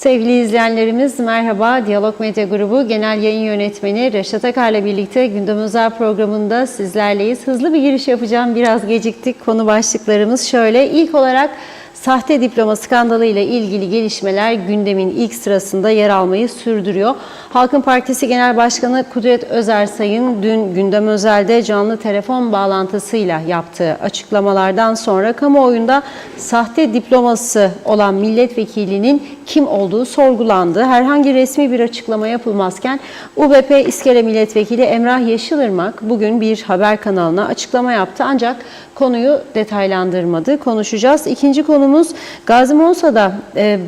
sevgili izleyenlerimiz, merhaba. Diyalog Medya Grubu Genel Yayın Yönetmeni Reşat Akar'la birlikte Gündem Özel programında sizlerleyiz. Hızlı bir giriş yapacağım, biraz geciktik. Konu başlıklarımız şöyle. İlk olarak sahte diploma skandalı ile ilgili gelişmeler gündemin ilk sırasında yer almayı sürdürüyor. Halkın Partisi Genel Başkanı Kudret Özersay'ın dün Gündem Özel'de canlı telefon bağlantısıyla yaptığı açıklamalardan sonra kamuoyunda sahte diploması olan milletvekilinin kim olduğu sorgulandı. Herhangi resmi bir açıklama yapılmazken UBP İskele Milletvekili Emrah Yeşilırmak bugün bir haber kanalına açıklama yaptı ancak konuyu detaylandırmadı. Konuşacağız. İkinci konumuz Gazi Monsa'da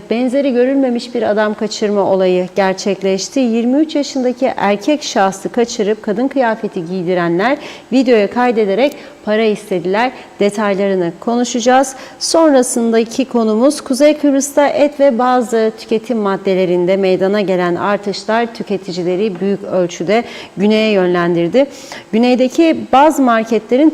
benzeri görülmemiş bir adam kaçırma olayı gerçekleşti. 23 yaşındaki erkek şahsı kaçırıp kadın kıyafeti giydirenler videoya kaydederek para istediler. Detaylarını konuşacağız. Sonrasındaki konumuz Kuzey Kıbrıs'ta et ve bazı tüketim maddelerinde meydana gelen artışlar tüketicileri büyük ölçüde güneye yönlendirdi. Güneydeki bazı marketlerin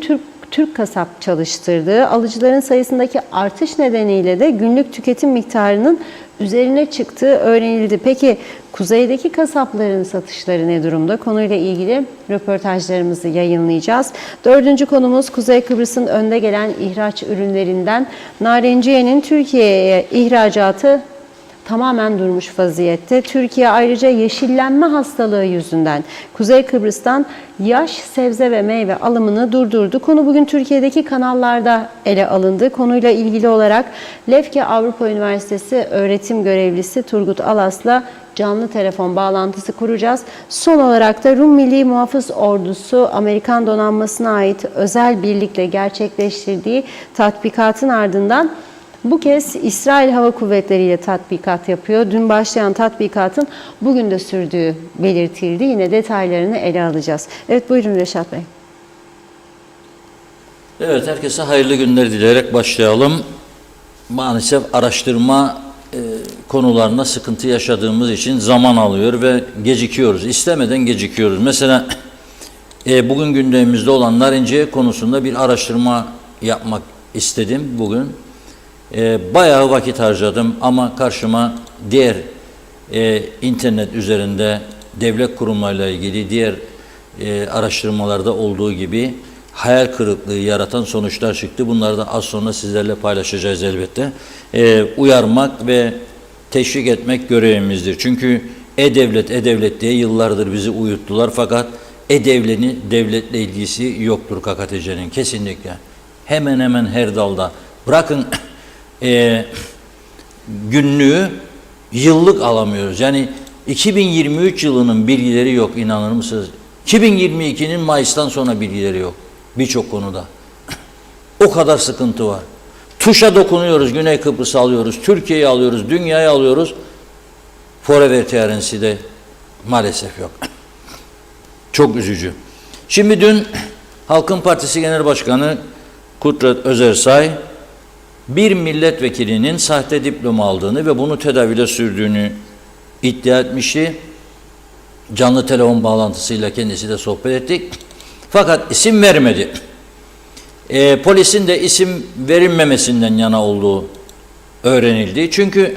Türk kasap çalıştırdığı alıcıların sayısındaki artış nedeniyle de günlük tüketim miktarının üzerine çıktığı öğrenildi. Peki kuzeydeki kasapların satışları ne durumda? Konuyla ilgili röportajlarımızı yayınlayacağız. Dördüncü konumuz Kuzey Kıbrıs'ın önde gelen ihraç ürünlerinden narenciyenin Türkiye'ye ihracatı tamamen durmuş vaziyette. Türkiye ayrıca yeşillenme hastalığı yüzünden Kuzey Kıbrıs'tan yaş sebze ve meyve alımını durdurdu. Konu bugün Türkiye'deki kanallarda ele alındı. Konuyla ilgili olarak Lefke Avrupa Üniversitesi öğretim görevlisi Turgut Alas'la canlı telefon bağlantısı kuracağız. Son olarak da Rum Milli Muhafız Ordusu Amerikan donanmasına ait özel birlikle gerçekleştirdiği tatbikatın ardından bu kez İsrail Hava Kuvvetleri ile tatbikat yapıyor. Dün başlayan tatbikatın bugün de sürdüğü belirtildi. Yine detaylarını ele alacağız. Evet, buyurun Reşat Bey. Evet, herkese hayırlı günler dileyerek başlayalım. Maalesef araştırma konularına sıkıntı yaşadığımız için zaman alıyor ve gecikiyoruz. İstemeden gecikiyoruz. Mesela bugün gündemimizde olan narenciye konusunda bir araştırma yapmak istedim bugün. Bayağı vakit harcadım ama karşıma diğer internet üzerinde devlet kurumlarıyla ilgili diğer araştırmalarda olduğu gibi hayal kırıklığı yaratan sonuçlar çıktı. Bunları da az sonra sizlerle paylaşacağız elbette. Uyarmak ve teşvik etmek görevimizdir. Çünkü e-devlet diye yıllardır bizi uyuttular fakat devletle ilgisi yoktur KKTC'nin kesinlikle. Hemen hemen her dalda. Bırakın günlüğü yıllık alamıyoruz. Yani 2023 yılının bilgileri yok, inanır mısınız? 2022'nin Mayıs'tan sonra bilgileri yok birçok konuda. O kadar sıkıntı var. Tuşa dokunuyoruz, Güney Kıbrıs'ı alıyoruz, Türkiye'yi alıyoruz, dünyayı alıyoruz. Forever TRNC'de maalesef yok. Çok üzücü. Şimdi dün Halkın Partisi Genel Başkanı Kudret Özersay bir milletvekilinin sahte diploma aldığını ve bunu tedavüle sürdüğünü iddia etmişti. Canlı telefon bağlantısıyla kendisiyle sohbet ettik. Fakat isim vermedi. Polisin de isim verilmemesinden yana olduğu öğrenildi. Çünkü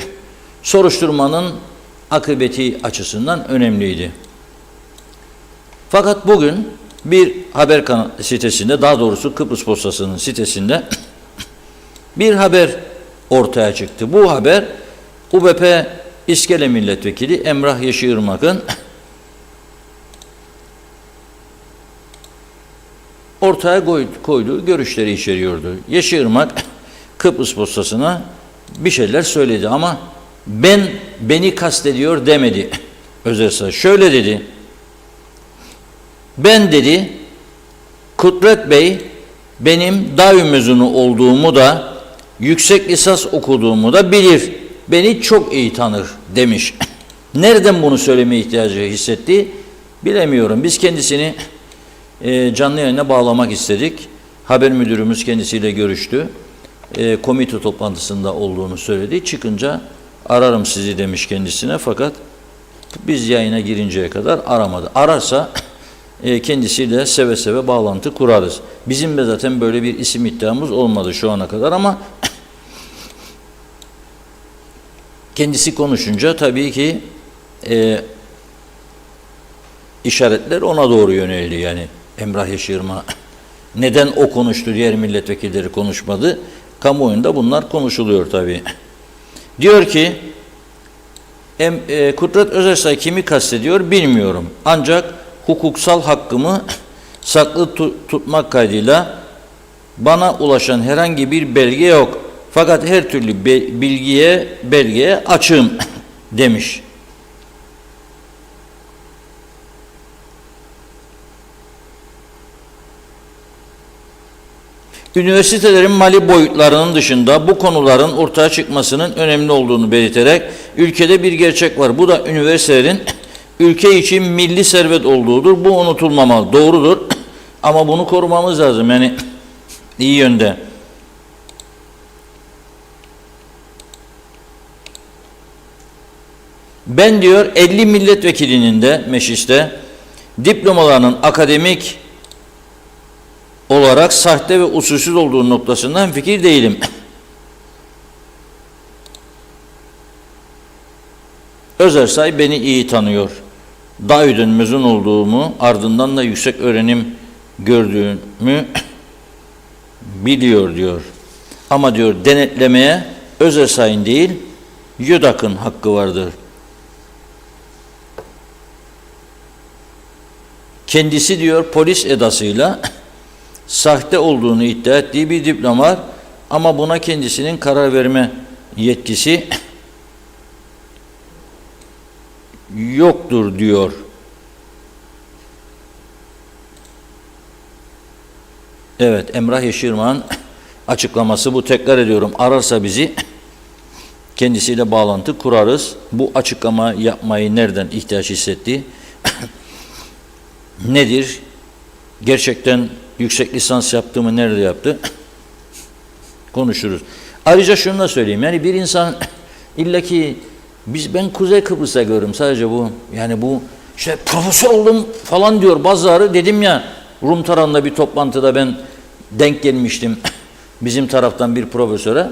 soruşturmanın akıbeti açısından önemliydi. Fakat bugün bir haber sitesinde, daha doğrusu Kıbrıs Postası'nın sitesinde bir haber ortaya çıktı. Bu haber UBP İskele Milletvekili Emrah Yeşilırmak'ın ortaya koyduğu görüşleri içeriyordu. Yeşilırmak Kıbrıs Postası'na bir şeyler söyledi ama beni kastediyor demedi. Özersay şöyle dedi. Ben dedi Kudret Bey benim DAV mezunu olduğumu da yüksek lisans okuduğumu da bilir. Beni çok iyi tanır demiş. Nereden bunu söyleme ihtiyacı hissetti bilemiyorum. Biz kendisini canlı yayına bağlamak istedik. Haber müdürümüz kendisiyle görüştü. Komite toplantısında olduğunu söyledi. Çıkınca ararım sizi demiş kendisine fakat biz yayına girinceye kadar aramadı. Ararsa kendisiyle seve seve bağlantı kurarız. Bizim de zaten böyle bir isim iddiamız olmadı şu ana kadar ama Kendisi konuşunca tabii ki işaretler ona doğru yöneldi. Yani Emrah Yeşilırmak neden o konuştu, diğer milletvekilleri konuşmadı? Kamuoyunda bunlar konuşuluyor tabii. Diyor ki Kudret Özersay kimi kastediyor bilmiyorum. Ancak hukuksal hakkımı saklı tutmak kaydıyla bana ulaşan herhangi bir belge yok. Fakat her türlü belgeye açığım demiş. Üniversitelerin mali boyutlarının dışında bu konuların ortaya çıkmasının önemli olduğunu belirterek ülkede bir gerçek var. Bu da üniversitelerin ülke için milli servet olduğudur. Bu unutulmamalı. Doğrudur. Ama bunu korumamız lazım. Yani iyi yönde. Ben diyor 50 milletvekilinin de mecliste diplomalarının akademik olarak sahte ve usulsüz olduğu noktasından fikir değilim. Özersay beni iyi tanıyor. DAÜ'den mezun olduğumu, ardından da yüksek öğrenim gördüğümü biliyor diyor. Ama diyor denetlemeye Özersay'ın değil, YÖDAK'ın hakkı vardır. Kendisi diyor polis edasıyla sahte olduğunu iddia ettiği bir diploma var ama buna kendisinin karar verme yetkisi yoktur diyor. Evet, Emrah Yeşilırmak'ın açıklaması bu. Tekrar ediyorum, ararsa bizi kendisiyle bağlantı kurarız. Bu açıklama yapmayı nereden ihtiyaç hissetti? Nedir? Gerçekten yüksek lisans yaptığımı nerede yaptı? Konuşuruz. Ayrıca şunu da söyleyeyim. Yani bir insan illaki ben Kuzey Kıbrıs'ta görüyorum sadece bu. Yani bu işte profesör oldum falan diyor bazıları. Dedim ya Rum tarafında bir toplantıda ben denk gelmiştim bizim taraftan bir profesöre.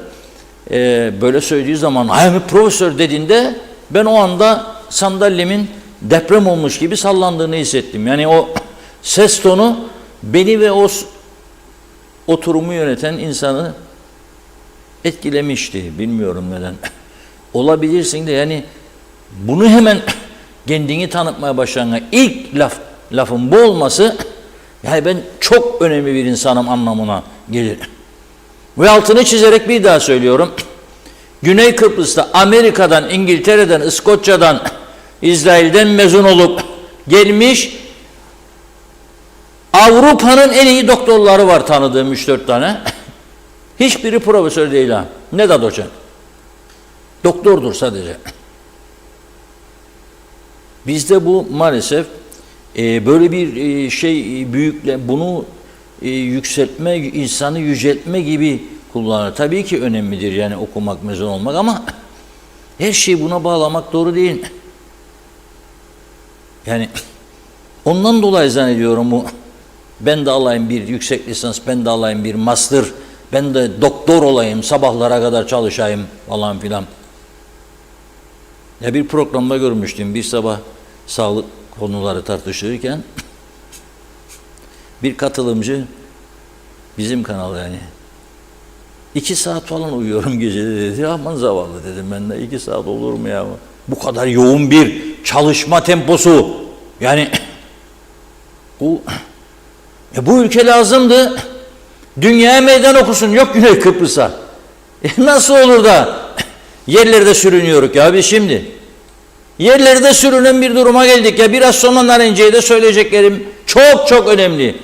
Böyle söylediği zaman ay profesör dediğinde ben o anda sandalyemin deprem olmuş gibi sallandığını hissettim. Yani o ses tonu beni ve o oturumu yöneten insanı etkilemişti. Bilmiyorum neden. Olabilirsin de yani bunu hemen kendini tanıtmaya başlayan ilk lafın bu olması yani ben çok önemli bir insanım anlamına gelir. Ve altını çizerek bir daha söylüyorum. Güney Kıbrıs'ta Amerika'dan, İngiltere'den, İskoçya'dan, İsrail'den mezun olup gelmiş Avrupa'nın en iyi doktorları var tanıdığım 3-4 tane. Hiçbiri profesör değil ha. Ne de doçent. Doktordur sadece. Bizde bu maalesef böyle bir büyükle bunu yükseltme, insanı yüceltme gibi kullanılır. Tabii ki önemlidir yani okumak, mezun olmak ama her şeyi buna bağlamak doğru değil. Yani ondan dolayı zannediyorum bu. Ben de alayım bir yüksek lisans, ben de alayım bir master, ben de doktor olayım, sabahlara kadar çalışayım falan filan. Ya bir programda görmüştüm, bir sabah sağlık konuları tartışırken bir katılımcı, bizim kanal yani, 2 saat falan uyuyorum gecede dedi. Aman zavallı dedim ben de, 2 saat olur mu ya? Bu kadar yoğun bir çalışma temposu. Yani bu ülke lazımdı. Dünyaya meydan okusun. Yok Güney Kıbrıs'a. Nasıl olur da yerlerde sürünüyoruz ya biz şimdi? Yerlerde sürünen bir duruma geldik ya. Biraz sonra Narenciye'ye de söyleyeceklerim çok çok önemli.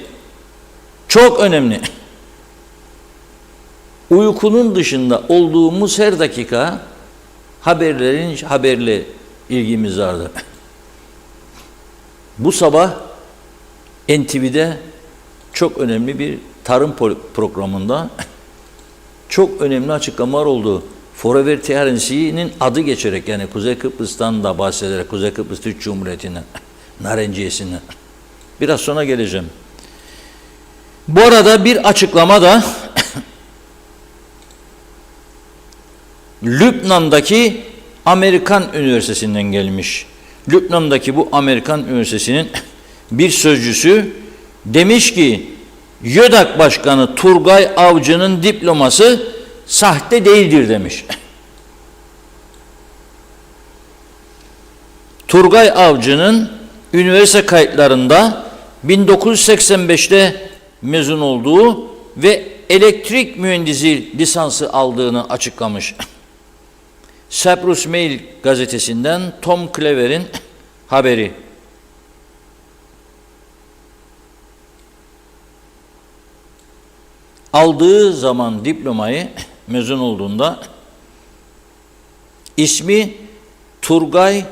Çok önemli. Uykunun dışında olduğumuz her dakika haberle ilgimiz vardı. Bu sabah NTV'de çok önemli bir tarım programında çok önemli açıklamalar oldu. Forever TRNC'nin adı geçerek yani Kuzey Kıbrıs'tan da bahsederek Kuzey Kıbrıs Türk Cumhuriyeti'ne, Narenciyesi'ne. Biraz sonra geleceğim. Bu arada bir açıklama da Lübnan'daki Amerikan Üniversitesi'nden gelmiş. Lübnan'daki bu Amerikan Üniversitesi'nin bir sözcüsü demiş ki YÖDAK Başkanı Turgay Avcı'nın diploması sahte değildir demiş. Turgay Avcı'nın üniversite kayıtlarında 1985'te mezun olduğu ve elektrik mühendisi lisansı aldığını açıklamış. Cyprus Mail gazetesinden Tom Clever'in haberi. Aldığı zaman diplomayı mezun olduğunda ismi Turgay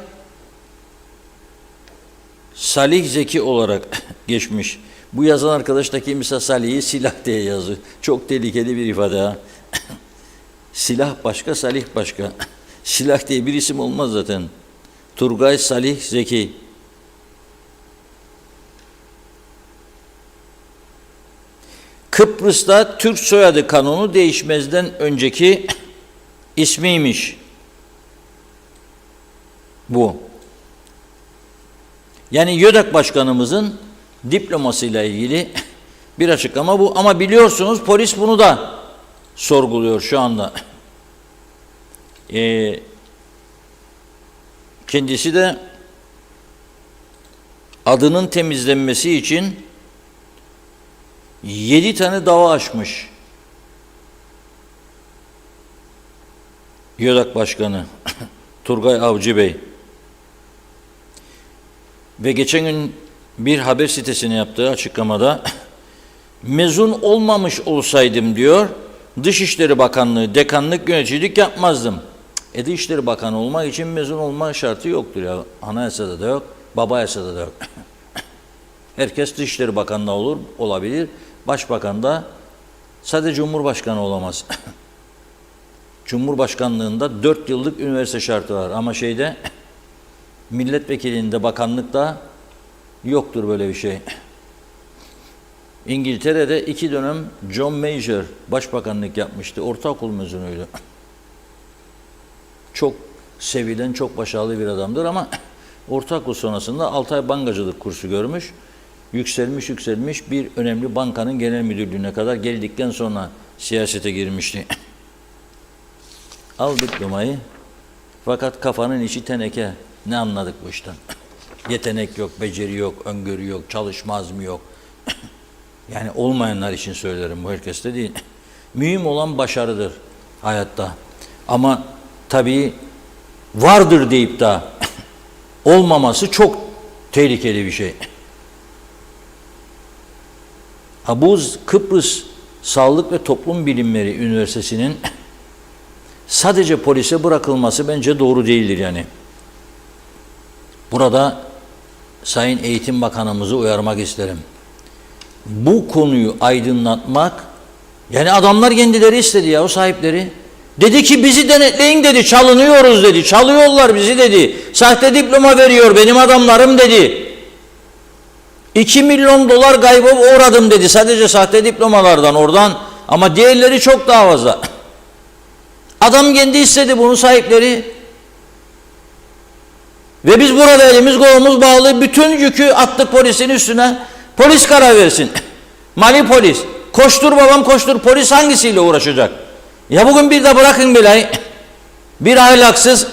Salih Zeki olarak geçmiş. Bu yazan arkadaş da kimse Salih'i silah diye yazıyor. Çok tehlikeli bir ifade ha. Silah başka, Salih başka. Silah diye bir isim olmaz zaten. Turgay Salih Zeki. Kıbrıs'ta Türk soyadı kanunu değişmezden önceki ismiymiş. Bu. Yani YÖDAK Başkanımızın diplomasıyla ilgili bir açıklama bu. Ama biliyorsunuz polis bunu da sorguluyor şu anda. Kendisi de adının temizlenmesi için 7 tane dava açmış. YÖDAK Başkanı Turgay Avcı Bey. Ve geçen gün bir haber sitesine yaptığı açıklamada mezun olmamış olsaydım diyor, Dışişleri Bakanlığı, dekanlık, yöneticilik yapmazdım. Dışişleri Bakanı olmak için mezun olma şartı yoktur ya. Anayasada da yok, babayasada da yok. Herkes Dışişleri Bakanlığı olur, olabilir. Başbakan da sadece Cumhurbaşkanı olamaz. Cumhurbaşkanlığında 4 yıllık üniversite şartı var ama milletvekilinde, bakanlıkta yoktur böyle bir şey. İngiltere'de 2 dönem John Major başbakanlık yapmıştı. Ortaokul mezunuydu. Çok sevilen, çok başarılı bir adamdır ama ortaokul sonrasında 6 ay bankacılık kursu görmüş. Yükselmiş bir önemli bankanın genel müdürlüğüne kadar geldikten sonra siyasete girmişti. Al diplomayı fakat kafanın içi teneke. Ne anladık bu işten? Yetenek yok, beceri yok, öngörü yok, çalışmaz mı yok? Yani olmayanlar için söylerim, bu herkeste değil. Mühim olan başarıdır hayatta. Ama tabii vardır deyip de olmaması çok tehlikeli bir şey. Bu Kıbrıs Sağlık ve Toplum Bilimleri Üniversitesi'nin sadece polise bırakılması bence doğru değildir yani. Burada Sayın Eğitim Bakanımızı uyarmak isterim. Bu konuyu aydınlatmak, yani adamlar kendileri istedi ya, o sahipleri. Dedi ki bizi denetleyin dedi, çalınıyoruz dedi, çalıyorlar bizi dedi. Sahte diploma veriyor benim adamlarım dedi. 2 milyon dolar kaybı uğradım dedi sadece sahte diplomalardan oradan, ama diğerleri çok daha fazla. Adam kendi istedi bunu, sahipleri. Ve biz burada elimiz kolumuz bağlı, bütün yükü attık polisin üstüne. Polis karar versin. Mali polis. Koştur babam koştur. Polis hangisiyle uğraşacak? Ya bugün bir de bırakın belayı. Bir ahlaksız,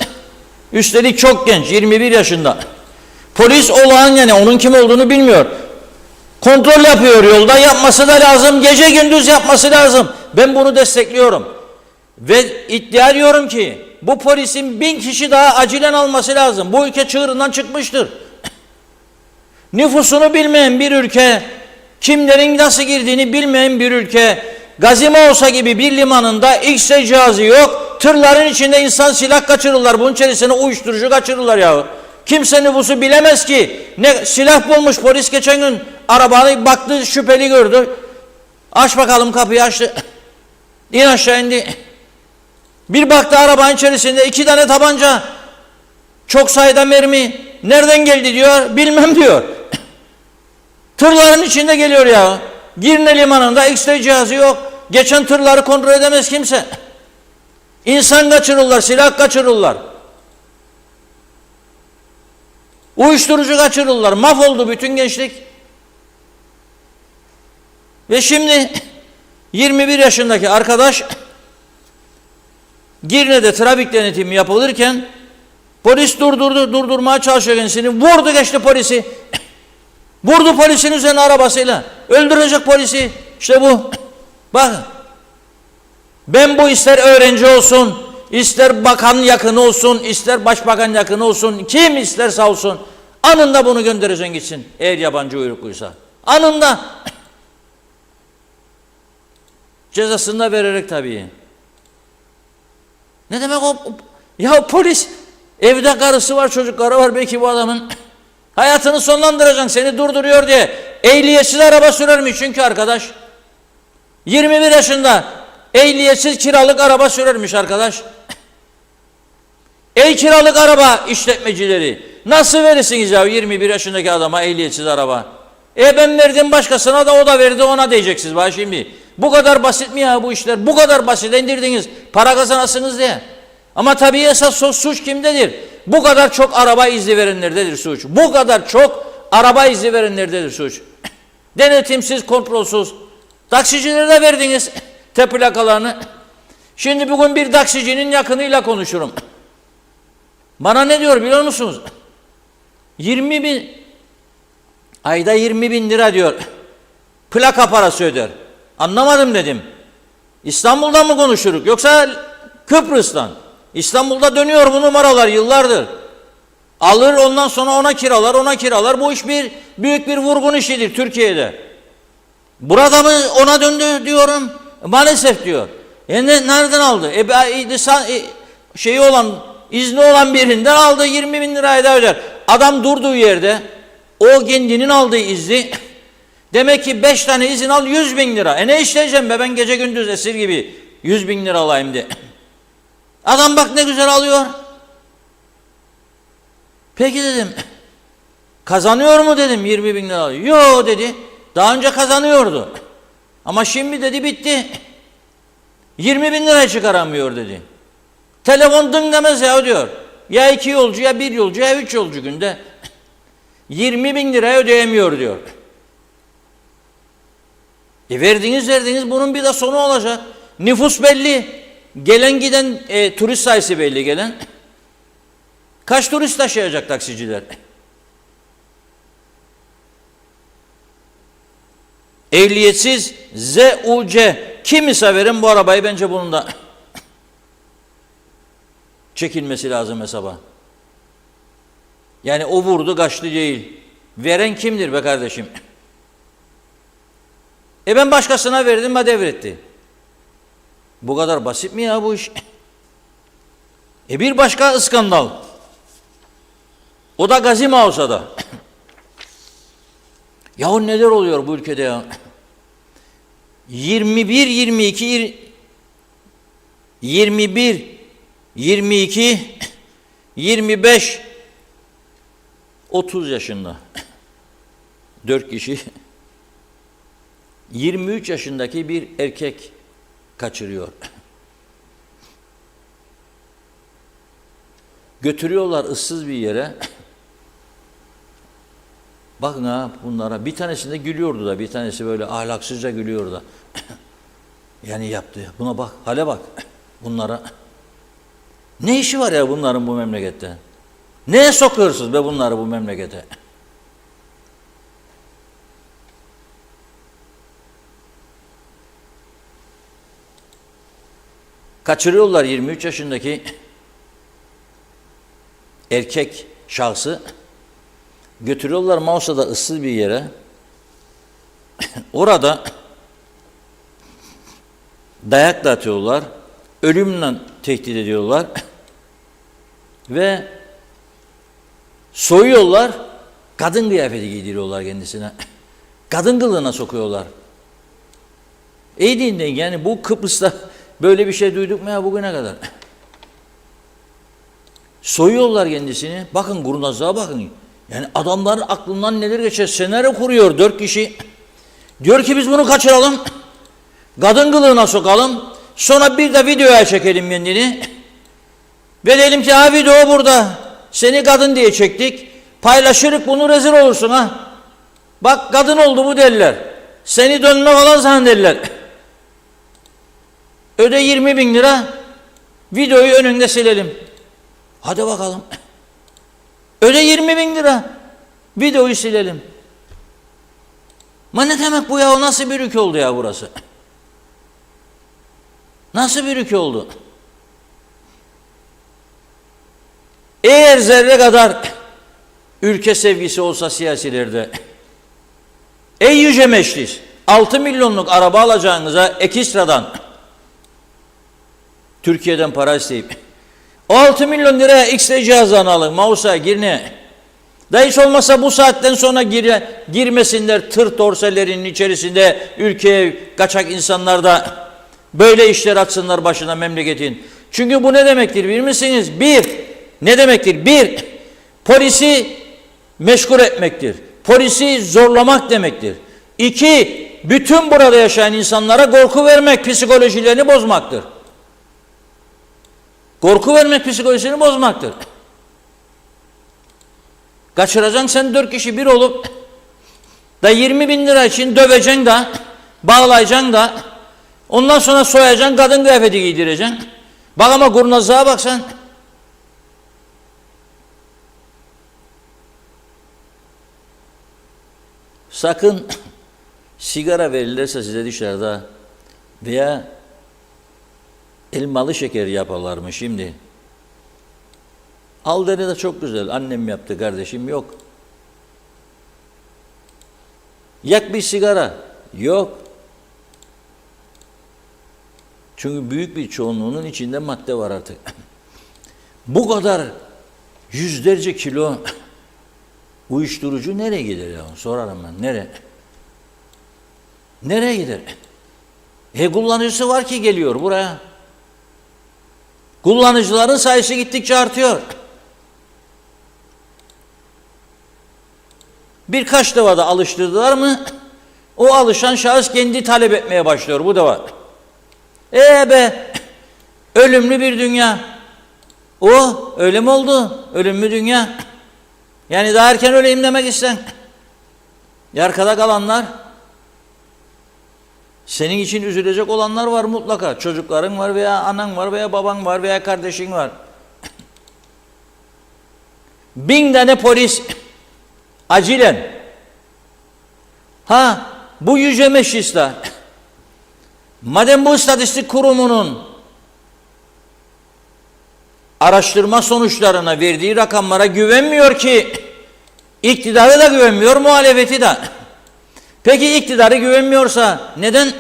üstelik çok genç, 21 yaşında. Polis olağan, yani onun kim olduğunu bilmiyor. Kontrol yapıyor yolda, yapması da lazım. Gece gündüz yapması lazım. Ben bunu destekliyorum. Ve iddia ediyorum ki bu polisin 1000 kişi daha acilen alması lazım. Bu ülke çığırından çıkmıştır. Nüfusunu bilmeyen bir ülke, kimlerin nasıl girdiğini bilmeyen bir ülke, Gazimausa gibi bir limanında X-ray cihazı yok, tırların içinde insan silah kaçırırlar, bunun içerisine uyuşturucu kaçırırlar ya. Kimse nüfusu bilemez ki. Ne silah bulmuş polis geçen gün, arabanı baktı, şüpheli gördü. Aç bakalım kapıyı, açtı. İn aşağı, indi. Bir baktı arabanın içerisinde 2 tane tabanca, çok sayıda mermi. Nereden geldi diyor, bilmem diyor. Tırların içinde geliyor ya. Girne limanında X-ray cihazı yok. Geçen tırları kontrol edemez kimse. İnsan kaçırırlar, silah kaçırırlar. Uyuşturucu kaçırırlar. Mahvoldu bütün gençlik. Ve şimdi 21 yaşındaki arkadaş Girne'de trafik denetimi yapılırken polis durdurmaya çalışıyor kendisini. Vurdu geçti polisi. Vurdu polisin üzerine arabasıyla. Öldürecek polisi. İşte bu. Bakın. Ben bu ister öğrenci olsun, ister bakan yakını olsun, ister başbakan yakını olsun, kim isterse olsun, anında bunu göndereceksin gitsin. Eğer yabancı uyrukluysa. Anında. Cezasını da vererek tabii. Ne demek o? Ya polis, evde karısı var, çocukları var belki bu adamın. Hayatını sonlandıracaksın, seni durduruyor diye. Ehliyetsiz araba sürer mi? Çünkü arkadaş 21 yaşında ehliyetsiz kiralık araba sürermiş arkadaş. Ey kiralık araba işletmecileri, nasıl verirsiniz ya 21 yaşındaki adama ehliyetsiz araba? Ben verdim başkasına da o da verdi ona diyeceksiniz bana şimdi. Bu kadar basit mi ya bu işler? Bu kadar basit indirdiniz para kazanasınız diye. Ama tabii esas suç kimdedir? Bu kadar çok araba izni verenlerdedir suç. Bu kadar çok araba izni verenlerdedir suç. Denetimsiz, kontrolsüz. Taksicilere de verdiniz plakalarını. Şimdi bugün bir taksicinin yakınıyla konuşurum. Bana ne diyor biliyor musunuz? 20.000 lira diyor. Plaka parası öder. Anlamadım dedim. İstanbul'dan mı konuşuruk yoksa Kıbrıs'tan? İstanbul'da dönüyor bu numaralar yıllardır. Alır ondan sonra ona kiralar. Bu iş büyük bir vurgun işidir Türkiye'de. Burada mı ona döndü diyorum. Maalesef diyor. Nereden aldı? İzni olan birinden aldı 20.000 lirayı da öder. Adam durduğu yerde o kendinin aldığı izni demek ki 5 tane izin al 100.000 lira. Ne işleyeceğim be ben gece gündüz esir gibi 100.000 lira alayım diye. Adam bak ne güzel alıyor. Peki dedim kazanıyor mu dedim 20.000 lira alıyor. Yo dedi daha önce kazanıyordu. Ama şimdi dedi bitti. 20.000 liraya çıkaramıyor dedi. Telefon dın demez ya diyor. Ya 2 yolcu ya 1 yolcu ya 3 yolcu günde. 20.000 liraya ödeyemiyor diyor. Verdiniz bunun bir de sonu olacak. Nüfus belli. Gelen giden turist sayısı belli gelen. Kaç turist taşıyacak taksiciler? Ehliyetsiz ZUC kim ise verin bu arabayı bence bunun da çekilmesi lazım hesaba. Yani o vurdu kaçtı değil. Veren kimdir be kardeşim? Ben başkasına verdim ha devretti. Bu kadar basit mi ya bu iş? Bir başka skandal. O da Gazi Mausa'da. Yahu neler oluyor bu ülkede ya? 21, 22, 25, 30 yaşında 4 kişi 23 yaşındaki bir erkek kaçırıyor. Götürüyorlar ıssız bir yere. Bakın ha bunlara. Bir tanesinde gülüyordu da, bir tanesi böyle ahlaksızca gülüyordu da. Yani yaptı. Buna bak, hale bak bunlara. Ne işi var ya bunların bu memlekette? Neye sokuyorsunuz be bunları bu memlekete? Kaçırıyorlar 23 yaşındaki erkek şahsı. Götürüyorlar Mausa'da ıssız bir yere. Orada dayak da atıyorlar. Ölümle tehdit ediyorlar. Ve soyuyorlar. Kadın kıyafeti giydiriyorlar kendisine. Kadın kılığına sokuyorlar. İyi dinleyin yani bu Kıbrıs'ta böyle bir şey duyduk mu ya bugüne kadar? Soyuyorlar kendisini. Bakın kurnazlığa bakın. Yani adamların aklından neler geçer. Senaryo kuruyor 4 kişi. Diyor ki biz bunu kaçıralım. Kadın kılığına sokalım. Sonra bir de videoya çekelim kendini. Ve diyelim ki ha video burada. Seni kadın diye çektik. Paylaşırık bunu, rezil olursun ha. Bak kadın oldu bu derler. Seni dönme falan zannederler. Öde 20.000 lira. Videoyu önünde silelim. Hadi bakalım. Öde 20.000 lira. Videoyu silelim. Ma ne demek bu ya? O nasıl bir ülke oldu ya burası? Nasıl bir ülke oldu? Eğer zerre kadar ülke sevgisi olsa siyasilerde, ey yüce meclis, 6 milyonluk araba alacağınıza ekstradan Türkiye'den para isteyip o 6 milyon liraya X-ray cihazını alın, mouse'a girne. Da hiç olmasa bu saatten sonra girmesinler tır dorselerinin içerisinde ülkeye kaçak insanlar da böyle işler atsınlar başına memleketin. Çünkü bu ne demektir bilir misiniz? Ne demektir? Polisi meşgul etmektir. Polisi zorlamak demektir. 2, bütün burada yaşayan insanlara korku vermek, psikolojilerini bozmaktır. Korku vermek psikolojisini bozmaktır. Kaçıracaksın sen 4 kişi bir olup da 20.000 lira için döveceksin da, bağlayacaksın da, ondan sonra soyacaksın, kadın kıyafeti giydireceksin. Bak ama kurnazlığa bak sen. Sakın sigara verilirse size dışarıda veya elmalı şeker yaparlar mı şimdi? Al deri de çok güzel. Annem yaptı, kardeşim yok. Yak bir sigara. Yok. Çünkü büyük bir çoğunluğunun içinde madde var artık. Bu kadar yüzlerce kilo uyuşturucu nereye gider ya? Sorarım ben. Nereye? Nereye gider? Kullanıcısı var ki geliyor buraya. Kullanıcıların sayısı gittikçe artıyor. Birkaç devada alıştırdılar mı o alışan şahıs kendi talep etmeye başlıyor bu deva. Ölümlü bir dünya. O öyle mi oldu? Ölümlü dünya. Yani daha erken öleyim demek isten. Arkada kalanlar, senin için üzülecek olanlar var mutlaka. Çocukların var veya anan var veya baban var veya kardeşin var. 1000 tane polis acilen bu yüce mecliste madem bu istatistik kurumunun araştırma sonuçlarına verdiği rakamlara güvenmiyor ki, iktidarı da güvenmiyor, muhalefeti de. Peki iktidarı güvenmiyorsa neden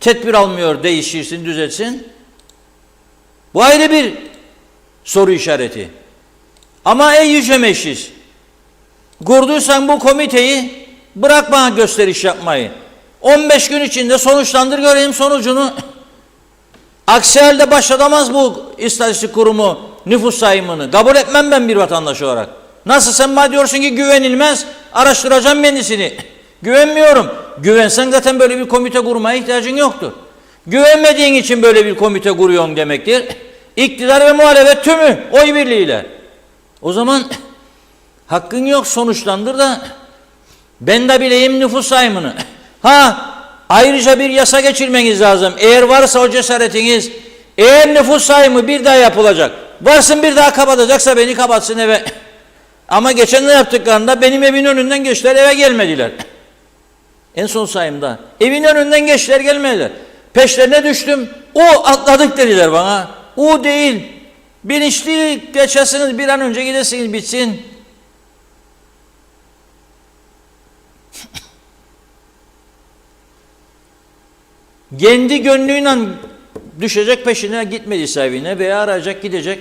tedbir almıyor, değiştirsin, düzeltsin? Bu ayrı bir soru işareti. Ama ey yüce meclis, kurduysan bu komiteyi, bırak bana gösteriş yapmayı. 15 gün içinde sonuçlandır, göreyim sonucunu. Aksi halde başlatamaz bu istatistik kurumu nüfus sayımını. Kabul etmem ben bir vatandaş olarak. Nasıl sen bana diyorsun ki güvenilmez, araştıracağım kendisini. Güvenmiyorum. Güvensen zaten böyle bir komite kurmaya ihtiyacın yoktur. Güvenmediğin için böyle bir komite kuruyorsun demektir. İktidar ve muhalefet tümü oy birliğiyle. O zaman hakkın yok, sonuçlandır da ben de bileyim nüfus sayımını. Ayrıca bir yasa geçirmeniz lazım. Eğer varsa o cesaretiniz, eğer nüfus sayımı bir daha yapılacak, varsın bir daha kapatacaksa beni kapatsın eve. Ama geçen de yaptıklarında benim evin önünden geçtiler, eve gelmediler. En son sayımda evin önünden geçtiler, gelmediler. Peşlerine düştüm, atladık dediler bana. Değil. Bilinçli geçesiniz, bir an önce gidesiniz, bitsin. Kendi gönlüyle düşecek peşine, gitmediyse evine veya arayacak, gidecek.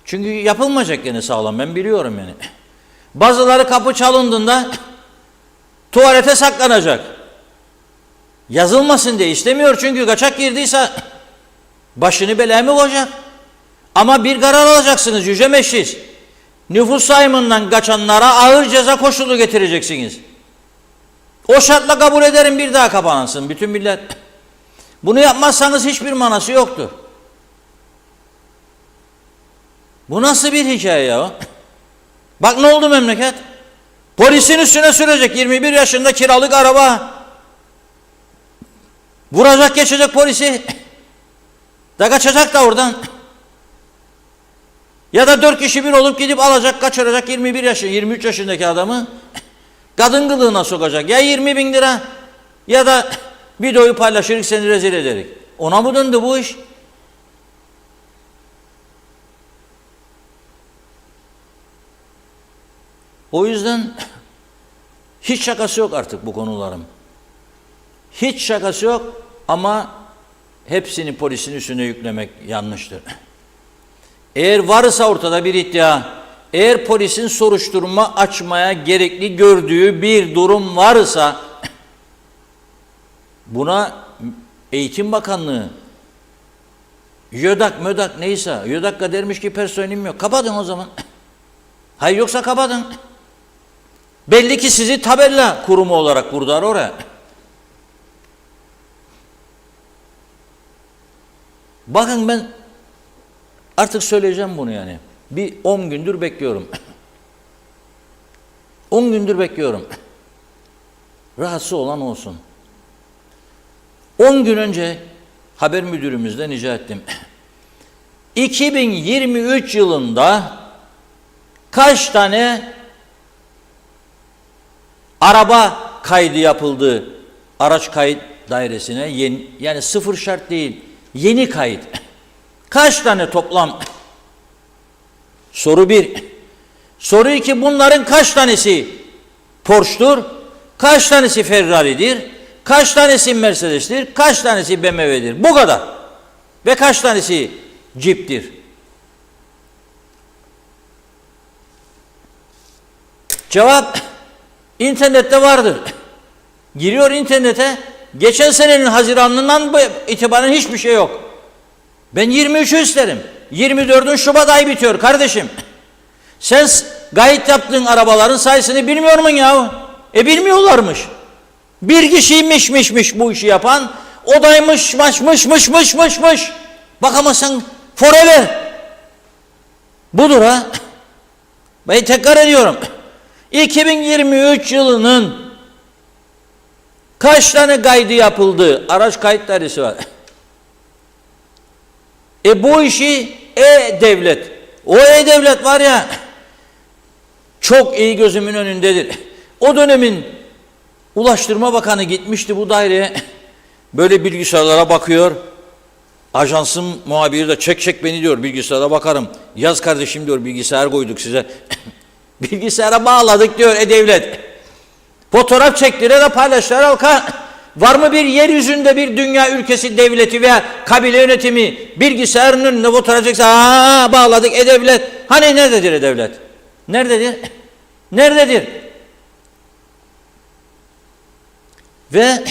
Çünkü yapılmayacak gene sağlam, ben biliyorum yani. Bazıları kapı çalındığında tuvalete saklanacak. Yazılmasın diye istemiyor, çünkü kaçak girdiyse başını belaya mı koyacak? Ama bir karar alacaksınız yüce meclis. Nüfus sayımından kaçanlara ağır ceza koşulu getireceksiniz. O şartla kabul ederim, bir daha kapanansın bütün millet. Bunu yapmazsanız hiçbir manası yoktur. Bu nasıl bir hikaye ya? Bak ne oldu memleket? Polisin üstüne sürecek 21 yaşında kiralık araba. Vuracak geçecek polisi. Da kaçacak da oradan. Ya da 4 kişi bir olup gidip alacak, kaçıracak 23 yaşındaki adamı. Kadın kılığına sokacak. Ya 20 bin lira ya da videoyu paylaşırız seni rezil ederek. Ona mı döndü bu iş? O yüzden hiç şakası yok artık bu konuların. Hiç şakası yok ama hepsini polisin üstüne yüklemek yanlıştır. Eğer varsa ortada bir iddia, eğer polisin soruşturma açmaya gerekli gördüğü bir durum varsa buna Eğitim Bakanlığı, YÖDAK neyse, YÖDAK'a dermiş ki personelim yok. Kapatın o zaman. Hayır yoksa kapatın. Belli ki sizi tabela kurumu olarak kurdular oraya. Bakın ben artık söyleyeceğim bunu yani. Bir 10 gündür bekliyorum. 10 gündür bekliyorum. Rahatsız olan olsun. 10 gün önce haber müdürümüzden rica ettim. 2023 yılında kaç tane araba kaydı yapıldı araç kayıt dairesine? Yani sıfır şart değil. Yeni kayıt. Kaç tane toplam? Soru 1. Soru 2. Bunların kaç tanesi Porsche'tur? Kaç tanesi Ferrari'dir? Kaç tanesi Mercedes'tir? Kaç tanesi BMW'dir? Bu kadar. Ve kaç tanesi Jeep'tir? Cevap internette vardır. Giriyor internete. Geçen senenin Haziran'ından itibaren hiçbir şey yok. Ben 23'ü isterim. 24'ün Şubat ayı bitiyor kardeşim. Sen kayıt yaptığın arabaların sayısını bilmiyor musun ya? Bilmiyorlarmış. Bir kişiymiş bu işi yapan. Odaymış. Bak ama sen forever. Budur ha. Ben tekrar ediyorum. 2023 yılının kaç tane kaydı yapıldı? Araç kayıt dairesi var. Bu işi E-Devlet. O E-Devlet var ya çok iyi gözümün önündedir. O dönemin Ulaştırma Bakanı gitmişti bu daireye. Böyle bilgisayarlara bakıyor. Ajansın muhabiri de çek beni diyor, bilgisayara bakarım. Yaz kardeşim diyor, bilgisayar koyduk size. Bilgisayara bağladık diyor E-Devlet. Fotoğraf çektiler de paylaştılar halka. Var mı bir yeryüzünde bir dünya ülkesi devleti veya kabile yönetimi bilgisayarın önünde fotoğraf çekse bağladık E-Devlet. Hani nerededir E-Devlet? Nerededir? Nerededir? Ve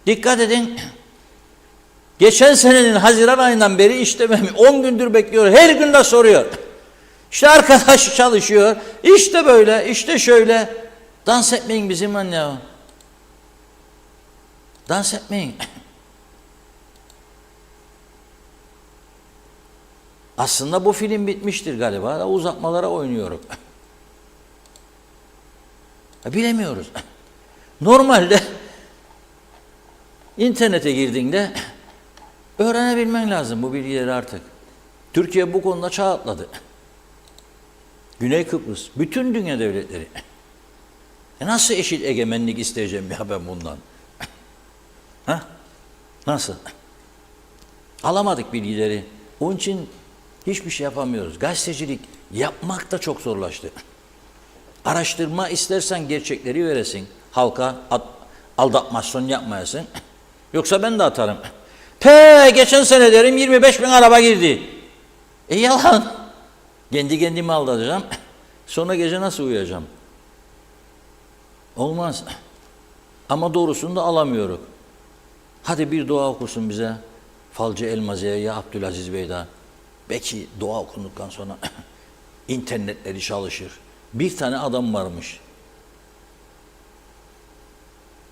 dikkat edin. Geçen senenin Haziran ayından beri işte 10 gündür bekliyor. Her gün de soruyor. İşte arkadaş çalışıyor. İşte böyle, işte şöyle. Dans etmeyin bizim anne ya. Dans etmeyin. Aslında bu film bitmiştir galiba. Uzatmalara oynuyorum. Bilemiyoruz. Normalde internete girdiğinde öğrenebilmen lazım bu bilgileri artık. Türkiye bu konuda çağ atladı. Güney Kıbrıs, bütün dünya devletleri. Nasıl eşit egemenlik isteyeceğim ya ben bundan? Ha? Nasıl? Alamadık bilgileri. Onun için hiçbir şey yapamıyoruz. Gazetecilik yapmak da çok zorlaştı. Araştırma istersen gerçekleri veresin. Halka aldatmasyon yapmayasın. Yoksa ben de atarım. Geçen sene derim 25 bin araba girdi. Yalan. Kendi kendimi aldatacağım. Sonra gece nasıl uyuyacağım? Olmaz. Ama doğrusunu da alamıyoruz. Hadi bir dua okusun bize. Falcı Elmazi'ye ya Abdülaziz Bey'da. Belki dua okunduktan sonra internetleri çalışır. Bir tane adam varmış.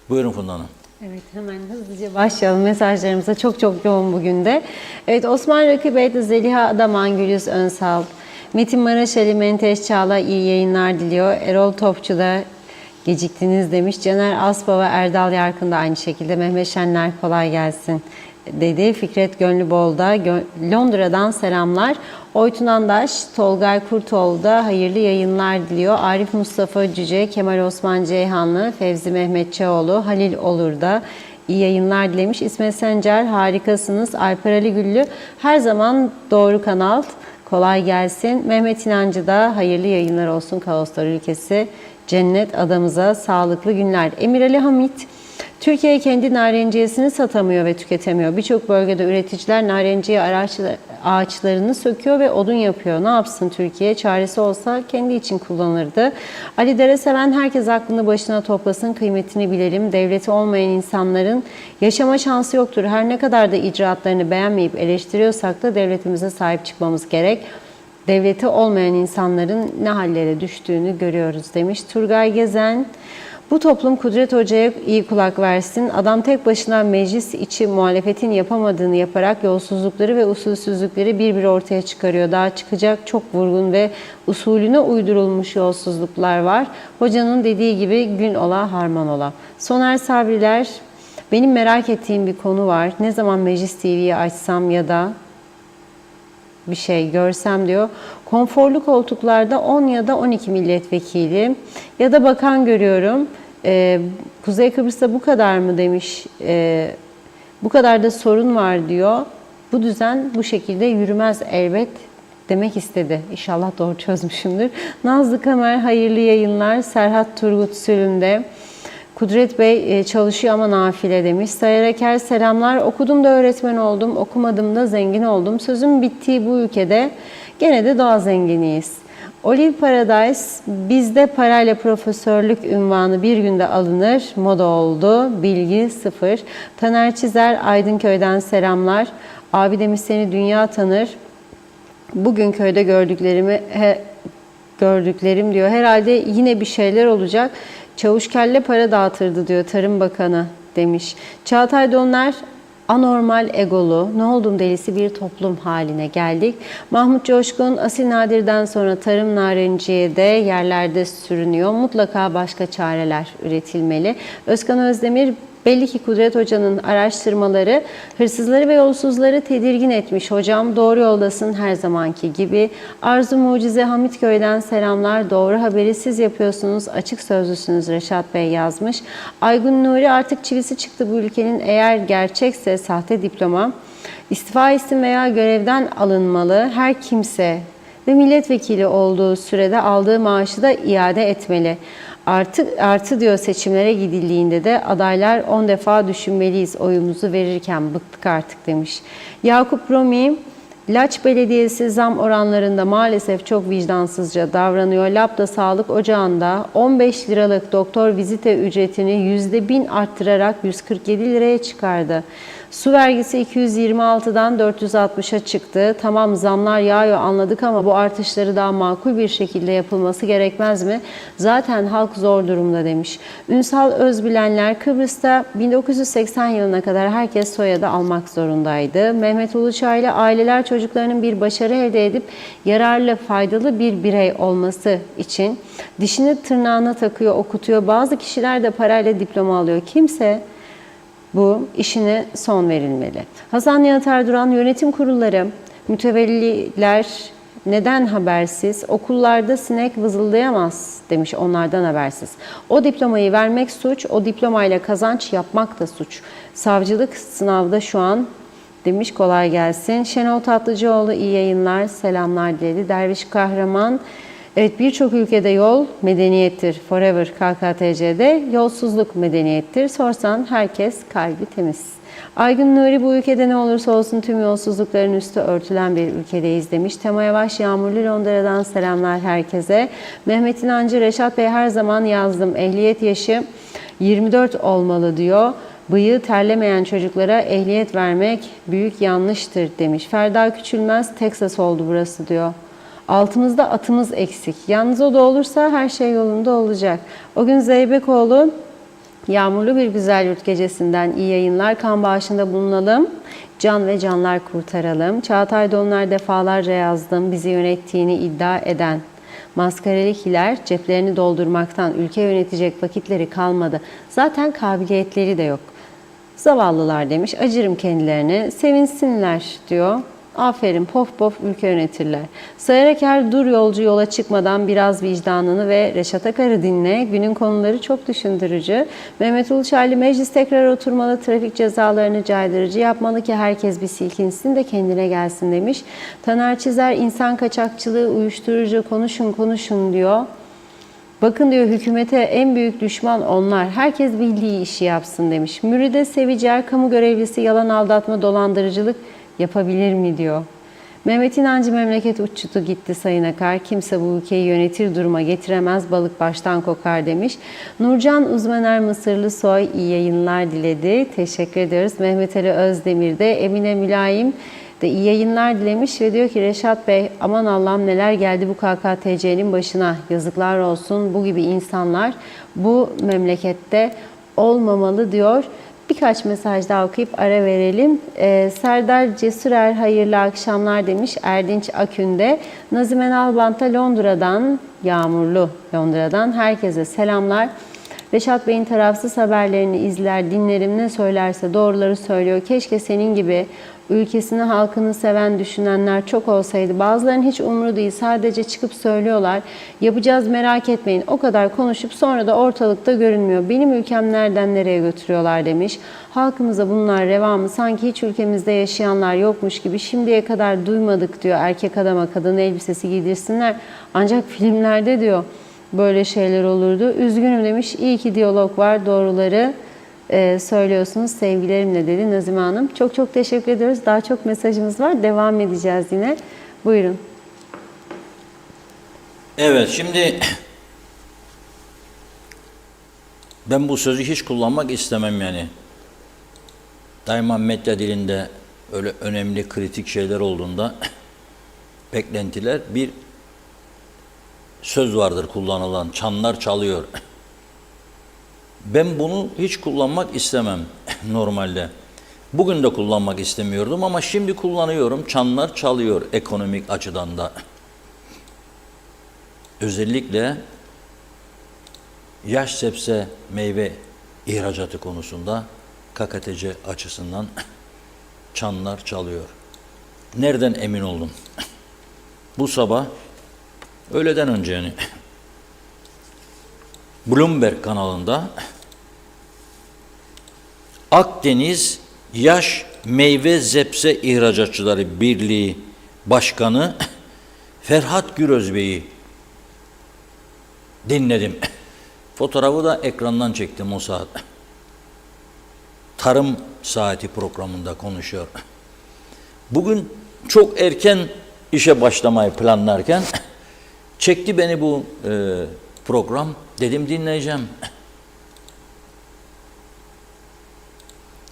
Buyurun Funda Hanım. Evet, hemen hızlıca başlayalım mesajlarımıza. Çok yoğun bugün de. Evet, Osman Rakı Bey de Zeliha Adaman, Gülüz Önsal. Metin Maraşeli, Menteş Çağla iyi yayınlar diliyor. Erol Topçu da geciktiniz demiş. Caner Asbaba, Erdal Yarkın da aynı şekilde. Mehmet Şenler kolay gelsin dedi. Fikret Gönlübol da Londra'dan selamlar. Oytun Andaş, Tolgay Kurtoğlu da hayırlı yayınlar diliyor. Arif Mustafa Cüce, Kemal Osman Ceyhanlı, Fevzi Mehmet Çaoğlu, Halil Olur da iyi yayınlar dilemiş. İsmet Sencer harikasınız. Alper Ali Güllü her zaman doğru kanal. Kolay gelsin. Mehmet İnancı da hayırlı yayınlar olsun. Kaoslar ülkesi cennet adamıza sağlıklı günler. Emir Ali Hamit, Türkiye kendi narenciyesini satamıyor ve tüketemiyor. Birçok bölgede üreticiler narenciye ağaçlarını söküyor ve odun yapıyor. Ne yapsın Türkiye? Çaresi olsa kendi için kullanırdı. Ali Dereseven, herkes aklını başına toplasın, kıymetini bilelim. Devleti olmayan insanların yaşama şansı yoktur. Her ne kadar da icraatlarını beğenmeyip eleştiriyorsak da devletimize sahip çıkmamız gerek. Devleti olmayan insanların ne hallere düştüğünü görüyoruz demiş. Turgay Gezen, bu toplum Kudret Hoca'ya iyi kulak versin. Adam tek başına meclis içi muhalefetin yapamadığını yaparak yolsuzlukları ve usulsüzlükleri bir ortaya çıkarıyor. Daha çıkacak çok vurgun ve usulüne uydurulmuş yolsuzluklar var. Hocanın dediği gibi gün ola harman ola. Soner Sabriler, benim merak ettiğim bir konu var. Ne zaman Meclis TV'yi açsam ya da bir şey görsem diyor. Konforlu koltuklarda 10 ya da 12 milletvekili ya da bakan görüyorum. Kuzey Kıbrıs'ta bu kadar mı demiş. Bu kadar da sorun var diyor. Bu düzen bu şekilde yürümez elbet demek istedi. İnşallah doğru çözmüşümdür. Nazlı Kamer hayırlı yayınlar. Serhat Turgut Sülün'de. Kudret Bey çalışıyor ama nafile demiş. Sayar Eker selamlar. Okudum da öğretmen oldum, okumadım da zengin oldum. Sözün bittiği bu ülkede gene de doğa zenginiyiz. Olive Paradise, bizde parayla profesörlük unvanı bir günde alınır, moda oldu, bilgi sıfır. Taner Çizer, Aydınköy'den selamlar. Abi demiş seni dünya tanır. Bugün köyde gördüklerim diyor. Herhalde yine bir şeyler olacak. Çavuş kelle para dağıtırdı diyor Tarım Bakanı demiş. Çağatay Donlar, anormal egolu, ne oldum delisi bir toplum haline geldik. Mahmut Coşkun, Asil Nadir'den sonra tarım narenciye de yerlerde sürünüyor. Mutlaka başka çareler üretilmeli. Özkan Özdemir, belli ki Kudret Hoca'nın araştırmaları hırsızları ve yolsuzları tedirgin etmiş. Hocam doğru yoldasın her zamanki gibi. Arzu Mucize Hamitköy'den selamlar. Doğru haberi siz yapıyorsunuz. Açık sözlüsünüz Reşat Bey yazmış. Aygun Nuri, artık çivisi çıktı bu ülkenin, eğer gerçekse sahte diploma istifa etsin veya görevden alınmalı. Her kimse ve milletvekili olduğu sürede aldığı maaşı da iade etmeli. Artı diyor, seçimlere gidildiğinde de adaylar 10 defa düşünmeliyiz oyumuzu verirken, bıktık artık demiş. Yakup Romi, Laç Belediyesi zam oranlarında maalesef çok vicdansızca davranıyor. Labda Sağlık Ocağı'nda 15 liralık doktor vizite ücretini %1000 arttırarak 147 liraya çıkardı. Su vergisi 226'dan 460'a çıktı. Tamam zamlar yağıyor anladık ama bu artışları daha makul bir şekilde yapılması gerekmez mi? Zaten halk zor durumda demiş. Ünsal Özbilenler, Kıbrıs'ta 1980 yılına kadar herkes soyadı almak zorundaydı. Mehmet Uluçaylı, aileler çocuklarının bir başarı elde edip yararlı, faydalı bir birey olması için dişini tırnağına takıyor, okutuyor. Bazı kişiler de parayla diploma alıyor. Kimse bu işine son verilmeli. Hasan Nihat Erduran, yönetim kurulları, mütevelliler neden habersiz? Okullarda sinek vızıldayamaz demiş, onlardan habersiz. O diplomayı vermek suç, o diplomayla kazanç yapmak da suç. Savcılık sınavda şu an demiş, kolay gelsin. Şenol Tatlıcıoğlu iyi yayınlar, selamlar diledi. Derviş Kahraman, evet birçok ülkede yol medeniyettir. Forever KKTC'de yolsuzluk medeniyettir. Sorsan herkes kalbi temiz. Aygün Nuri, bu ülkede ne olursa olsun tüm yolsuzlukların üstü örtülen bir ülkedeyiz demiş. Tema Yavaş, Yağmurlu Londra'dan selamlar herkese. Mehmet İnancı, Reşat Bey her zaman yazdım. Ehliyet yaşı 24 olmalı diyor. Bıyığı terlemeyen çocuklara ehliyet vermek büyük yanlıştır demiş. Ferda Küçülmez, Texas oldu burası diyor. Altımızda atımız eksik. Yalnız o da olursa her şey yolunda olacak. O gün Zeybekoğlu, Yağmurlu bir güzel yurt gecesinden iyi yayınlar. Kan bağışında bulunalım. Can ve canlar kurtaralım. Çağatay Donlar defalarca yazdım. Bizi yönettiğini iddia eden maskaralıkiler ceplerini doldurmaktan ülke yönetecek vakitleri kalmadı. Zaten kabiliyetleri de yok. Zavallılar demiş. Acırım kendilerine. Sevinsinler diyor. Aferin pof pof ülke yönetirler. Sayarak her dur yolcu yola çıkmadan biraz vicdanını ve Reşat Akar'ı dinle. Günün konuları çok düşündürücü. Mehmet Uluçaylı meclis tekrar oturmalı, trafik cezalarını caydırıcı yapmalı ki herkes bir silkinsin de kendine gelsin demiş. Taner Çizer insan kaçakçılığı, uyuşturucu konuşun konuşun diyor. Bakın diyor hükümete en büyük düşman onlar. Herkes bildiği işi yapsın demiş. Müride Sevicer kamu görevlisi yalan aldatma dolandırıcılık yapabilir mi diyor. Mehmet İnancı memleket uçtu gitti Sayın Akar. Kimse bu ülkeyi yönetir duruma getiremez balık baştan kokar demiş. Nurcan Uzmaner Mısırlı Soy iyi yayınlar diledi. Teşekkür ediyoruz. Mehmet Ali Özdemir de Emine Mülayim de iyi yayınlar dilemiş ve diyor ki Reşat Bey aman Allah'ım neler geldi bu KKTC'nin başına. Yazıklar olsun bu gibi insanlar bu memlekette olmamalı diyor. Birkaç mesaj daha okuyup ara verelim. Serdar Cesurer hayırlı akşamlar demiş Erdinç Akün'de. Nazime Nalbant'a Londra'dan, yağmurlu Londra'dan herkese selamlar. Reşat Bey'in tarafsız haberlerini izler, dinlerim ne söylerse doğruları söylüyor. Keşke senin gibi ülkesini, halkını seven, düşünenler çok olsaydı. Bazılarının hiç umru değil, sadece çıkıp söylüyorlar. Yapacağız merak etmeyin. O kadar konuşup sonra da ortalıkta görünmüyor. Benim ülkem nereden nereye götürüyorlar demiş. Halkımıza bunlar reva mı? Sanki hiç ülkemizde yaşayanlar yokmuş gibi şimdiye kadar duymadık diyor. Erkek adama kadın elbisesi giydirsinler. Ancak filmlerde diyor böyle şeyler olurdu. Üzgünüm demiş. İyi ki diyalog var. Doğruları söylüyorsunuz. Sevgilerimle dedi Nazime Hanım. Çok çok teşekkür ediyoruz. Daha çok mesajımız var. Devam edeceğiz yine. Buyurun. Evet, şimdi ben bu sözü hiç kullanmak istemem yani. Daima medya dilinde öyle önemli kritik şeyler olduğunda beklentiler bir söz vardır kullanılan. Çanlar çalıyor. Ben bunu hiç kullanmak istemem normalde. Bugün de kullanmak istemiyordum ama şimdi kullanıyorum. Çanlar çalıyor ekonomik açıdan da. Özellikle yaş sebze meyve ihracatı konusunda KKTC açısından çanlar çalıyor. Nereden emin oldum? Bu sabah öğleden önce yani Bloomberg kanalında Akdeniz Yaş Meyve Zepse İhracatçıları Birliği Başkanı Ferhat Gürözbey'i dinledim. Fotoğrafı da ekrandan çektim o saat. Tarım Saati programında konuşuyor. Bugün çok erken işe başlamayı planlarken çekti beni bu program. Dedim dinleyeceğim.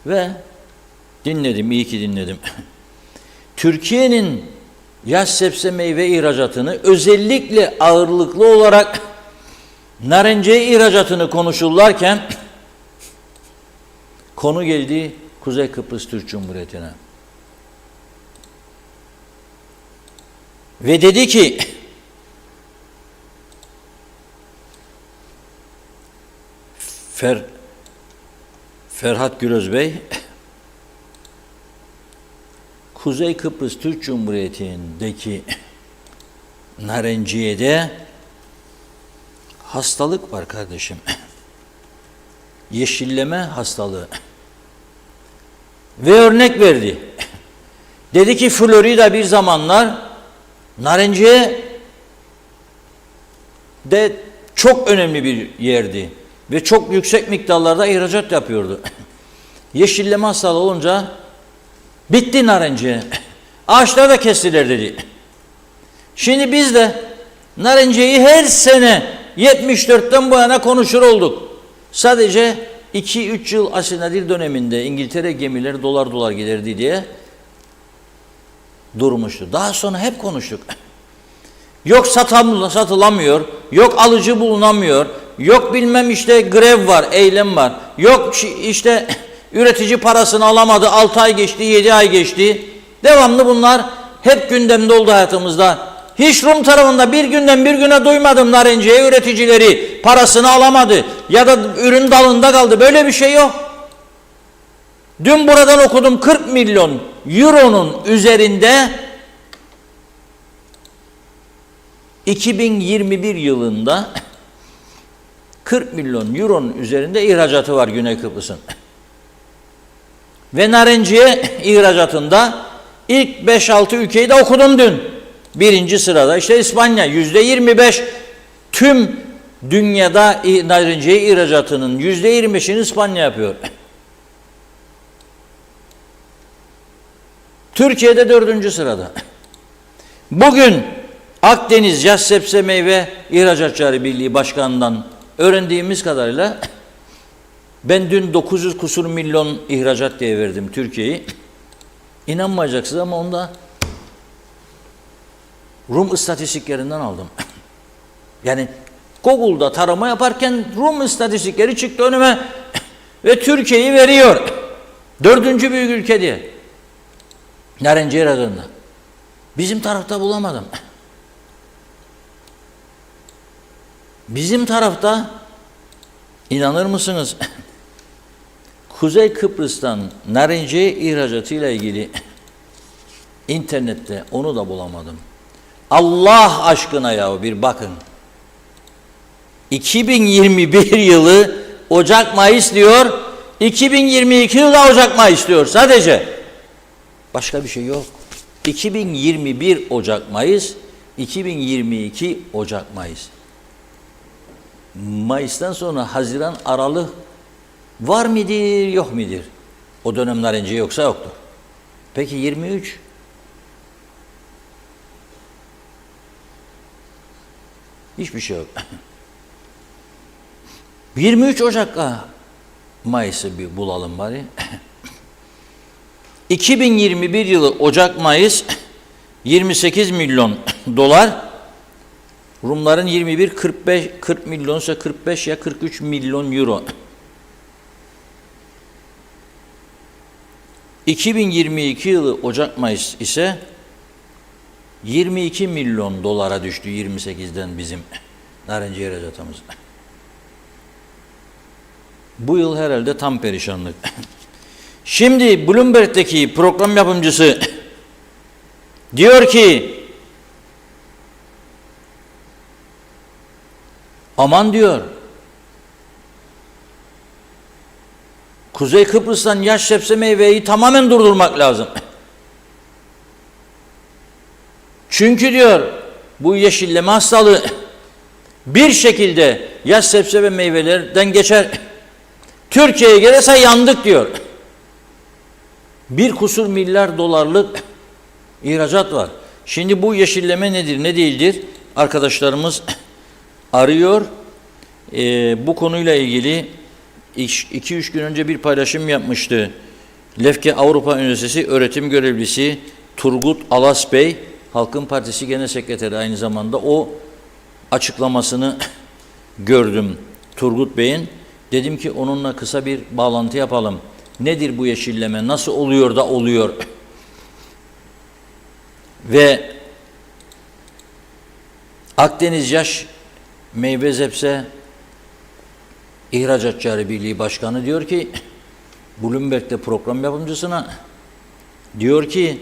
Ve dinledim, iyi ki dinledim. Türkiye'nin yaş sebze meyve ihracatını özellikle ağırlıklı olarak narenciye ihracatını konuşurlarken konu geldi Kuzey Kıbrıs Türk Cumhuriyeti'ne. Ve dedi ki Ferhat Gürözbey Kuzey Kıbrıs Türk Cumhuriyeti'ndeki narenciyede hastalık var kardeşim. Yeşilleme hastalığı. Ve örnek verdi. Dedi ki Florida bir zamanlar narenciye de çok önemli bir yerdi. Ve çok yüksek miktarlarda ihracat yapıyordu. Yeşilleme hastalığı olunca bitti narenciye. Ağaçlar da kestiler dedi. Şimdi biz de narenciyeyi her sene 74'ten bu yana konuşur olduk. Sadece 2-3 yıl Asil döneminde İngiltere gemileri dolar gelirdi diye durmuştu. Daha sonra hep konuştuk. Yok satılamıyor, yok alıcı bulunamıyor, Yok bilmem işte grev var, eylem var. Yok işte üretici parasını alamadı, 6 ay geçti, 7 ay geçti. Devamlı bunlar hep gündemde oldu hayatımızda. Hiç Rum tarafında bir günden bir güne duymadım narenciye üreticileri parasını alamadı ya da ürün dalında kaldı. Böyle bir şey yok. Dün buradan okudum 40 milyon euronun üzerinde 2021 yılında 40 milyon euronun üzerinde ihracatı var Güney Kıbrıs'ın. Ve narenciye ihracatında ilk 5-6 ülkeyi de okudum dün. Birinci sırada işte İspanya %25, tüm dünyada narenciye ihracatının %25'ini İspanya yapıyor. Türkiye'de 4. sırada. Bugün Akdeniz Yaş Sebze Meyve İhracatçıları Birliği Başkanı'ndan öğrendiğimiz kadarıyla ben dün 900 kusur milyon ihracat diye verdim Türkiye'yi. İnanmayacaksınız ama onda Rum istatistiklerinden aldım. Yani Google'da tarama yaparken Rum istatistikleri çıktı önüme ve Türkiye'yi veriyor. 4. büyük ülke diye. Narenciye ihracatında. Bizim tarafta bulamadım. Bizim tarafta inanır mısınız? Kuzey Kıbrıs'tan narenciye ihracatıyla ilgili internette onu da bulamadım. Allah aşkına ya bir bakın. 2021 yılı Ocak-Mayıs diyor. 2022 yılı da Ocak-Mayıs diyor sadece. Başka bir şey yok. 2021 Ocak-Mayıs, 2022 Ocak-Mayıs. Mayıs'tan sonra Haziran, Aralık var mıdır, yok mudur? O dönem narenciye yoksa yoktur. Peki 23? Hiçbir şey yok. 23 Ocak'a Mayıs'ı bir bulalım bari. 2021 yılı Ocak-Mayıs 28 milyon dolar. Rumların 40 milyonsa 45 ya 43 milyon euro. 2022 yılı Ocak-Mayıs ise 22 milyon dolara düştü 28'den bizim narenciye ihracatımız. Bu yıl herhalde tam perişanlık. Şimdi Bloomberg'deki program yapımcısı diyor ki aman diyor Kuzey Kıbrıs'tan yaş sebze meyveyi tamamen durdurmak lazım. Çünkü diyor bu yeşilleme hastalığı bir şekilde yaş sebze ve meyvelerden geçer. Türkiye'ye gelirse yandık diyor. 1 kusur milyar dolarlık ihracat var. Şimdi bu yeşilleme nedir, ne değildir? Arkadaşlarımız arıyor. Bu konuyla ilgili 2-3 gün önce bir paylaşım yapmıştı. Lefke Avrupa Üniversitesi öğretim görevlisi Turgut Alas Bey, Halkın Partisi Genel Sekreteri aynı zamanda, o açıklamasını gördüm Turgut Bey'in. Dedim ki onunla kısa bir bağlantı yapalım. Nedir bu yeşilleme? Nasıl oluyor da oluyor? Ve Akdeniz Yaş Meyve Sebze İhracatçıları Birliği Başkanı diyor ki Bloomberg'de program yapımcısına diyor ki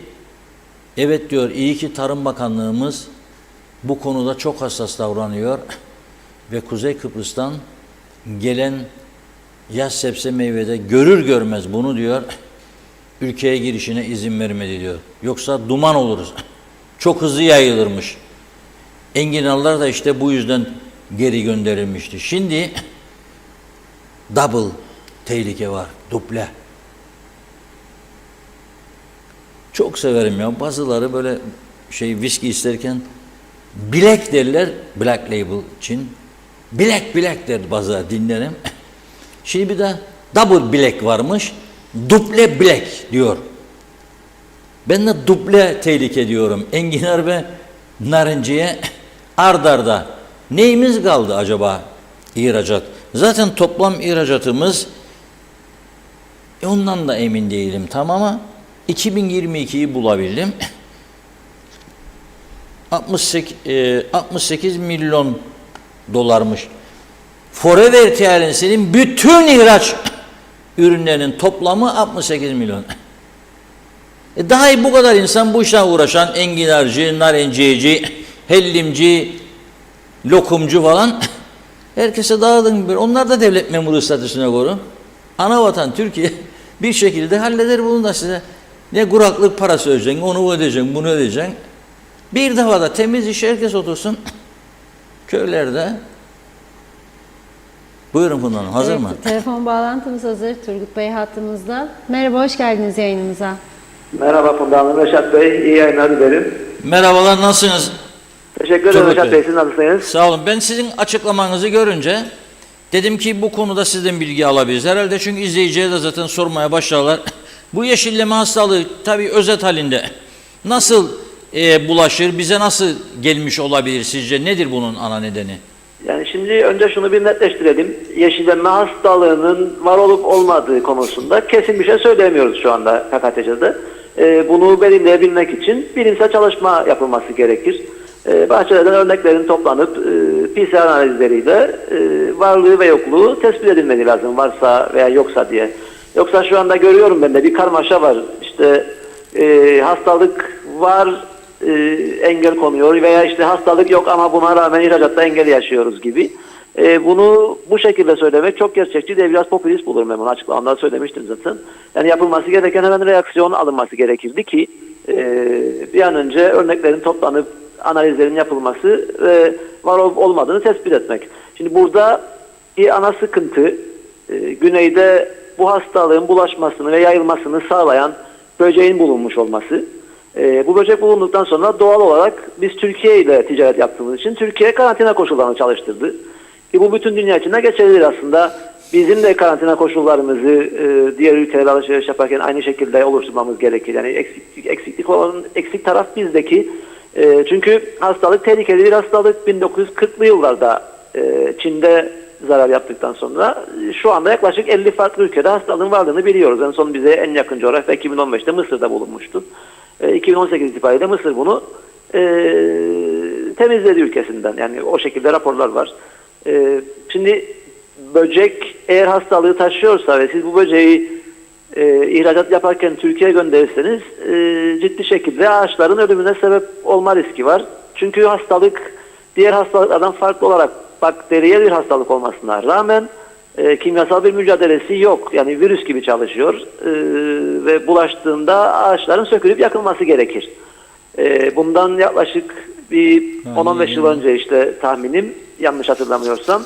evet diyor, iyi ki Tarım Bakanlığımız bu konuda çok hassas davranıyor ve Kuzey Kıbrıs'tan gelen yaş sebze meyvede görür görmez bunu diyor ülkeye girişine izin vermedi diyor. Yoksa duman oluruz. Çok hızlı yayılırmış. Enginarlar da işte bu yüzden geri gönderilmişti. Şimdi double tehlike var. Duble. Çok severim ya. Bazıları böyle viski isterken black derler. Black label için. Black der bazıları, dinlerim. Şimdi bir de double black varmış. Duble black diyor. Ben de duble tehlike diyorum. Enginar ve narenciye ard arda. Neyimiz kaldı acaba? İhracat. Zaten toplam ihracatımız ondan da emin değilim tam ama 2022'yi bulabildim. 68 milyon dolarmış. Forever TLC'nin bütün ihraç ürünlerinin toplamı 68 milyon. Daha iyi bu kadar insan bu işle uğraşan enginarcı, narenciyeci, hellimci, lokumcu falan herkese dağıdın bir. Onlar da devlet memuru statüsüne koyun. Ana vatan Türkiye bir şekilde halleder bunu da size. Ne kuraklık parası ödeyeceksin, onu ödeyeceksin, bunu ödeyeceksin. Bir defa da temiz iş herkes otursun köylerde. Buyurun Funda Hanım, hazır mı? Telefon bağlantımız hazır. Turgut Bey hattımızda. Merhaba, hoş geldiniz yayınımıza. Merhaba Funda Hanım, Reşat Bey. İyi yayınlar dilerim. Merhabalar, nasılsınız? Teşekkür ederim Reşat Bey. Siz nasılsınız? Sağ olun. Ben sizin açıklamanızı görünce dedim ki bu konuda sizden bilgi alabiliriz. Herhalde çünkü izleyiciye de zaten sormaya başlarlar. Bu yeşilleme hastalığı tabii özet halinde nasıl bulaşır, bize nasıl gelmiş olabilir sizce? Nedir bunun ana nedeni? Yani şimdi önce şunu bir netleştirelim. Yeşillenme hastalığının var olup olmadığı konusunda kesin bir şey söyleyemiyoruz şu anda KKTC'de. Bunu belirleyebilmek için bilimsel çalışma yapılması gerekir. Bahçelerden örneklerin toplanıp PCR analizleriyle varlığı ve yokluğu tespit edilmesi lazım, varsa veya yoksa diye. Yoksa şu anda görüyorum ben de bir karmaşa var. İşte hastalık var, engel konuyor veya işte hastalık yok ama buna rağmen ihracatta engel yaşıyoruz gibi. Bunu bu şekilde söylemek çok gerçekçi değil, biraz popülist bulurum ben bunu, açıklamamda söylemiştim zaten. Yani yapılması gereken hemen reaksiyon alınması gerekirdi ki bir an önce örneklerin toplanıp analizlerin yapılması ve var olup olmadığını tespit etmek. Şimdi burada bir ana sıkıntı güneyde bu hastalığın bulaşmasını ve yayılmasını sağlayan böceğin bulunmuş olması. Bu böcek bulunduktan sonra doğal olarak biz Türkiye ile ticaret yaptığımız için Türkiye karantina koşullarını çalıştırdı. Bu bütün dünya için de geçerlidir aslında. Bizim de karantina koşullarımızı diğer ülkelerle alışveriş yaparken aynı şekilde oluşturmamız gerekir. Yani eksik taraf bizdeki. Çünkü hastalık tehlikeli bir hastalık. 1940'lı yıllarda Çin'de zarar yaptıktan sonra şu anda yaklaşık 50 farklı ülkede hastalığın varlığını biliyoruz. En son bize en yakın coğrafya 2015'te Mısır'da bulunmuştu. 2018 itibariyle Mısır bunu temizledi ülkesinden. Yani o şekilde raporlar var. Şimdi böcek eğer hastalığı taşıyorsa ve siz bu böceği ihracat yaparken Türkiye'ye gönderirseniz ciddi şekilde ağaçların ölümüne sebep olma riski var. Çünkü hastalık diğer hastalıklardan farklı olarak bakteriyel bir hastalık olmasına rağmen kimyasal bir mücadelesi yok. Yani virüs gibi çalışıyor ve bulaştığında ağaçların sökülüp yakılması gerekir. Bundan yaklaşık bir 10-15 yıl önce işte tahminim, yanlış hatırlamıyorsam,